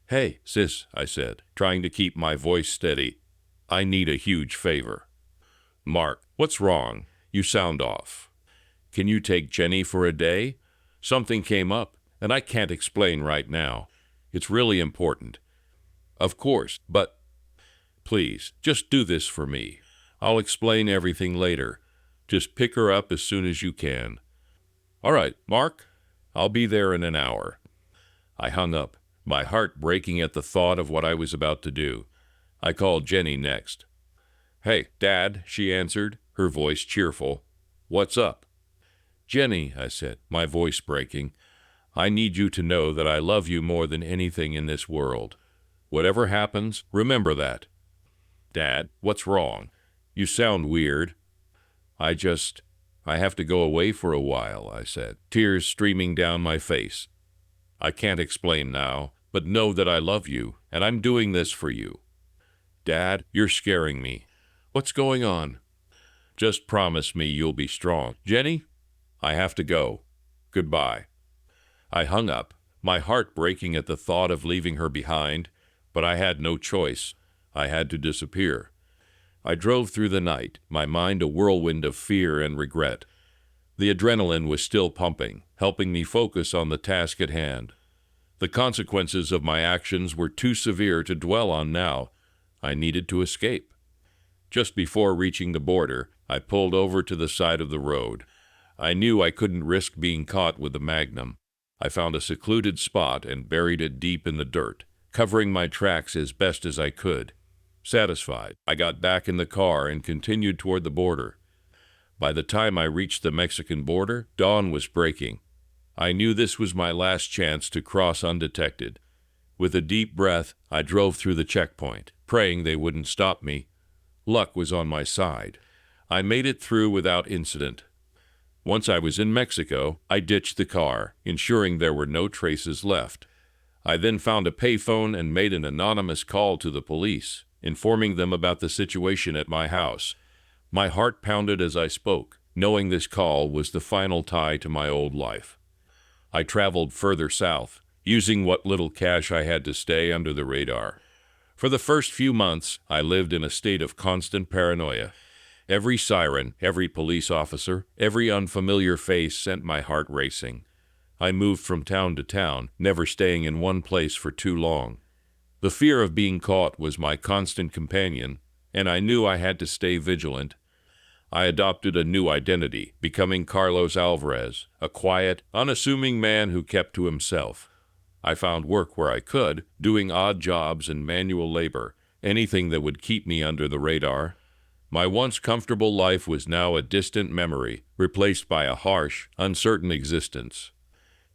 "Hey, sis," I said, trying to keep my voice steady. "I need a huge favor." "Mark, what's wrong? You sound off." "Can you take Jenny for a day? Something came up, and I can't explain right now. It's really important." "Of course, but..." "Please, just do this for me. I'll explain everything later. Just pick her up as soon as you can." "All right, Mark. I'll be there in an hour." I hung up, my heart breaking at the thought of what I was about to do. I called Jenny next. "Hey, Dad," she answered, her voice cheerful. "What's up?" "Jenny," I said, my voice breaking, "I need you to know that I love you more than anything in this world. Whatever happens, remember that." "Dad, what's wrong? You sound weird." I have to go away for a while," I said, tears streaming down my face. "I can't explain now, but know that I love you, and I'm doing this for you." "Dad, you're scaring me. What's going on?" "Just promise me you'll be strong. Jenny, I have to go. Goodbye." I hung up, my heart breaking at the thought of leaving her behind, but I had no choice. I had to disappear. I drove through the night, my mind a whirlwind of fear and regret. The adrenaline was still pumping, helping me focus on the task at hand. The consequences of my actions were too severe to dwell on now. I needed to escape. Just before reaching the border, I pulled over to the side of the road. I knew I couldn't risk being caught with the Magnum. I found a secluded spot and buried it deep in the dirt, covering my tracks as best as I could. Satisfied, I got back in the car and continued toward the border. By the time I reached the Mexican border, dawn was breaking. I knew this was my last chance to cross undetected. With a deep breath, I drove through the checkpoint, praying they wouldn't stop me. Luck was on my side. I made it through without incident. Once I was in Mexico, I ditched the car, ensuring there were no traces left. I then found a payphone and made an anonymous call to the police, informing them about the situation at my house. My heart pounded as I spoke, knowing this call was the final tie to my old life. I traveled further south, using what little cash I had to stay under the radar. For the first few months, I lived in a state of constant paranoia. Every siren, every police officer, every unfamiliar face sent my heart racing. I moved from town to town, never staying in one place for too long. The fear of being caught was my constant companion, and I knew I had to stay vigilant. I adopted a new identity, becoming Carlos Alvarez, a quiet, unassuming man who kept to himself. I found work where I could, doing odd jobs and manual labor, anything that would keep me under the radar. My once comfortable life was now a distant memory, replaced by a harsh, uncertain existence.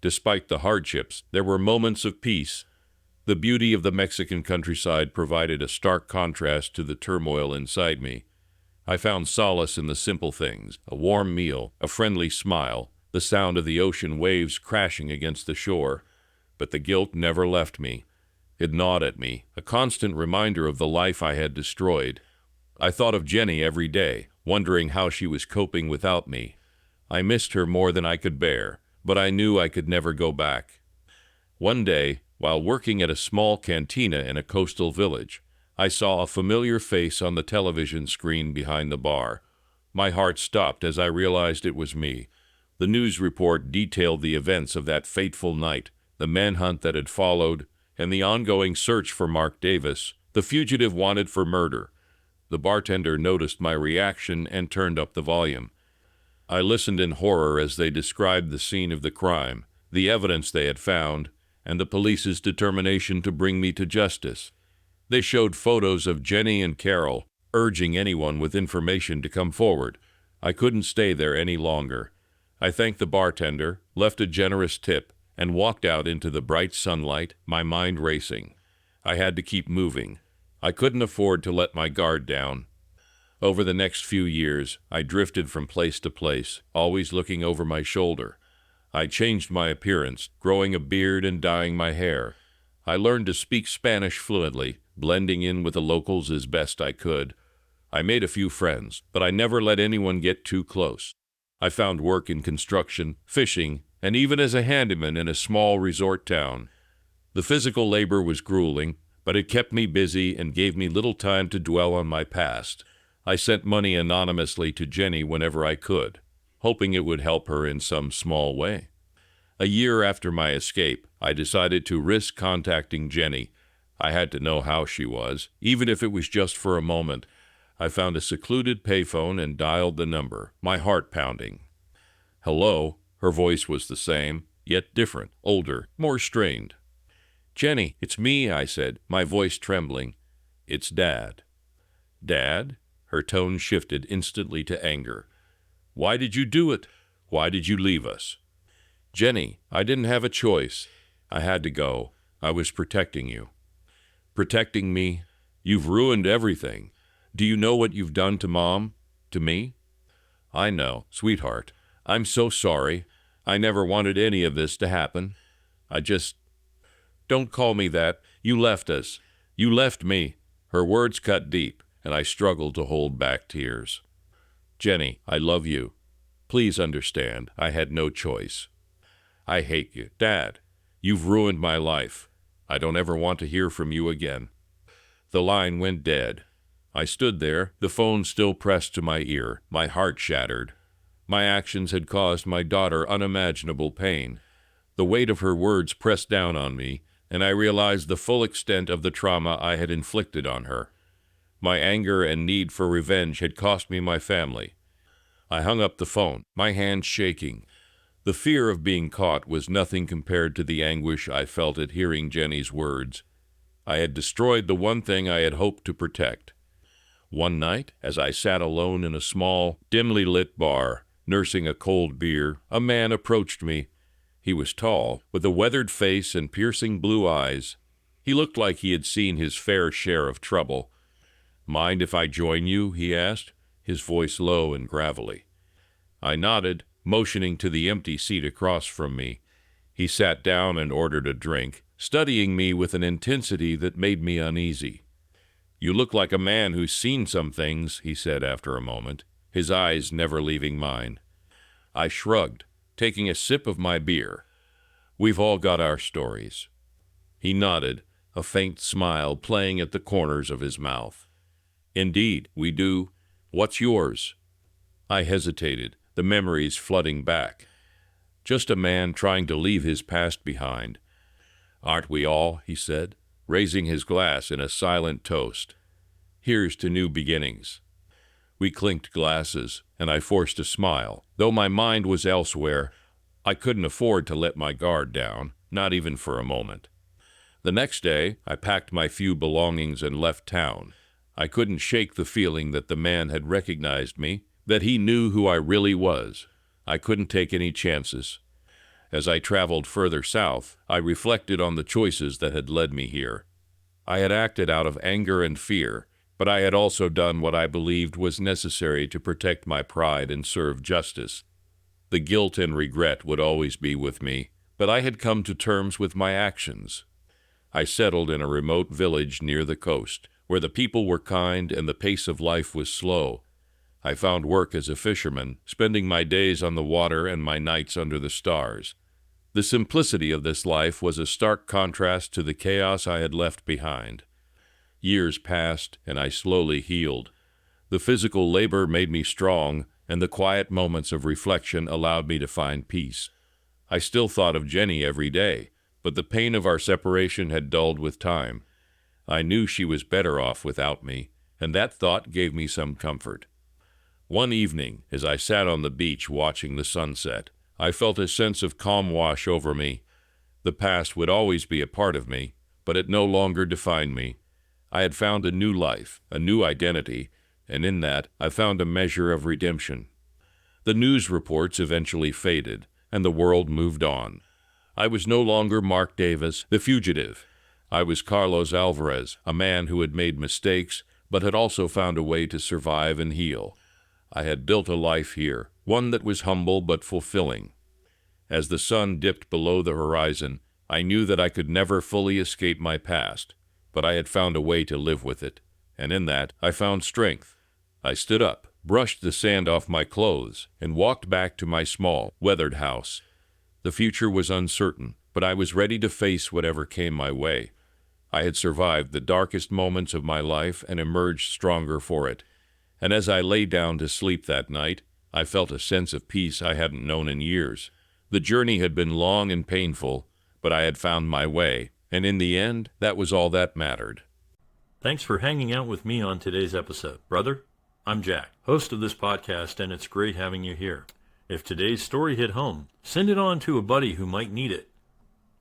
Despite the hardships, there were moments of peace. The beauty of the Mexican countryside provided a stark contrast to the turmoil inside me. I found solace in the simple things: a warm meal, a friendly smile, the sound of the ocean waves crashing against the shore. But the guilt never left me. It gnawed at me, a constant reminder of the life I had destroyed. I thought of Jenny every day, wondering how she was coping without me. I missed her more than I could bear, but I knew I could never go back. One day, while working at a small cantina in a coastal village, I saw a familiar face on the television screen behind the bar. My heart stopped as I realized it was me. The news report detailed the events of that fateful night, the manhunt that had followed, and the ongoing search for Mark Davis, the fugitive wanted for murder. The bartender noticed my reaction and turned up the volume. I listened in horror as they described the scene of the crime, the evidence they had found, and the police's determination to bring me to justice. They showed photos of Jenny and Carol, urging anyone with information to come forward. I couldn't stay there any longer. I thanked the bartender, left a generous tip, and walked out into the bright sunlight, my mind racing. I had to keep moving. I couldn't afford to let my guard down. Over the next few years, I drifted from place to place, always looking over my shoulder. I changed my appearance, growing a beard and dyeing my hair. I learned to speak Spanish fluently, blending in with the locals as best I could. I made a few friends, but I never let anyone get too close. I found work in construction, fishing, and even as a handyman in a small resort town. The physical labor was grueling, but it kept me busy and gave me little time to dwell on my past. I sent money anonymously to Jenny whenever I could, hoping it would help her in some small way. A year after my escape, I decided to risk contacting Jenny. I had to know how she was, even if it was just for a moment. I found a secluded payphone and dialed the number, my heart pounding. "Hello." Her voice was the same, yet different, older, more strained. "Jenny, it's me," I said, my voice trembling. "It's Dad." "Dad?" Her tone shifted instantly to anger. "Why did you do it? Why did you leave us?" "Jenny, I didn't have a choice. I had to go. I was protecting you." "Protecting me? You've ruined everything. Do you know what you've done to Mom? To me?" "I know, sweetheart. I'm so sorry. I never wanted any of this to happen. I just—" "Don't call me that. You left us. You left me." Her words cut deep, and I struggled to hold back tears. "Jenny, I love you. Please understand, I had no choice. I hate you. Dad, you've ruined my life. I don't ever want to hear from you again." The line went dead. I stood there, the phone still pressed to my ear, my heart shattered. My actions had caused my daughter unimaginable pain. The weight of her words pressed down on me, and I realized the full extent of the trauma I had inflicted on her. My anger and need for revenge had cost me my family. I hung up the phone, my hands shaking. The fear of being caught was nothing compared to the anguish I felt at hearing Jenny's words. I had destroyed the one thing I had hoped to protect. One night, as I sat alone in a small, dimly lit bar, nursing a cold beer, a man approached me. He was tall, with a weathered face and piercing blue eyes. He looked like he had seen his fair share of trouble. "Mind if I join you?" he asked, his voice low and gravelly. I nodded, motioning to the empty seat across from me. He sat down and ordered a drink, studying me with an intensity that made me uneasy. "You look like a man who's seen some things," he said after a moment, his eyes never leaving mine. I shrugged, taking a sip of my beer. "We've all got our stories." He nodded, a faint smile playing at the corners of his mouth. "Indeed, we do. What's yours?" I hesitated, the memories flooding back. "Just a man trying to leave his past behind." "Aren't we all?" he said, raising his glass in a silent toast. "Here's to new beginnings." We clinked glasses, and I forced a smile. Though my mind was elsewhere, I couldn't afford to let my guard down, not even for a moment. The next day, I packed my few belongings and left town. I couldn't shake the feeling that the man had recognized me, that he knew who I really was. I couldn't take any chances. As I traveled further south, I reflected on the choices that had led me here. I had acted out of anger and fear, but I had also done what I believed was necessary to protect my pride and serve justice. The guilt and regret would always be with me, but I had come to terms with my actions. I settled in a remote village near the coast, where the people were kind and the pace of life was slow. I found work as a fisherman, spending my days on the water and my nights under the stars. The simplicity of this life was a stark contrast to the chaos I had left behind. Years passed, and I slowly healed. The physical labor made me strong, and the quiet moments of reflection allowed me to find peace. I still thought of Jenny every day, but the pain of our separation had dulled with time. I knew she was better off without me, and that thought gave me some comfort. One evening, as I sat on the beach watching the sunset, I felt a sense of calm wash over me. The past would always be a part of me, but it no longer defined me. I had found a new life, a new identity, and in that I found a measure of redemption. The news reports eventually faded, and the world moved on. I was no longer Mark Davis, the fugitive. I was Carlos Alvarez, a man who had made mistakes, but had also found a way to survive and heal. I had built a life here, one that was humble but fulfilling. As the sun dipped below the horizon, I knew that I could never fully escape my past, but I had found a way to live with it, and in that I found strength. I stood up, brushed the sand off my clothes, and walked back to my small, weathered house. The future was uncertain, but I was ready to face whatever came my way. I had survived the darkest moments of my life and emerged stronger for it. And as I lay down to sleep that night, I felt a sense of peace I hadn't known in years. The journey had been long and painful, but I had found my way, and in the end, that was all that mattered. Thanks for hanging out with me on today's episode. Brother, I'm Jack, host of this podcast, and it's great having you here. If today's story hit home, send it on to a buddy who might need it.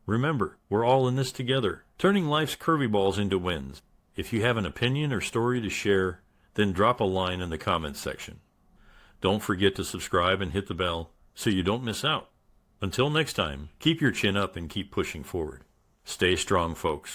Remember, we're all in this together, turning life's curvy balls into wins. If you have an opinion or story to share, then drop a line in the comments section. Don't forget to subscribe and hit the bell so you don't miss out. Until next time, keep your chin up and keep pushing forward. Stay strong, folks.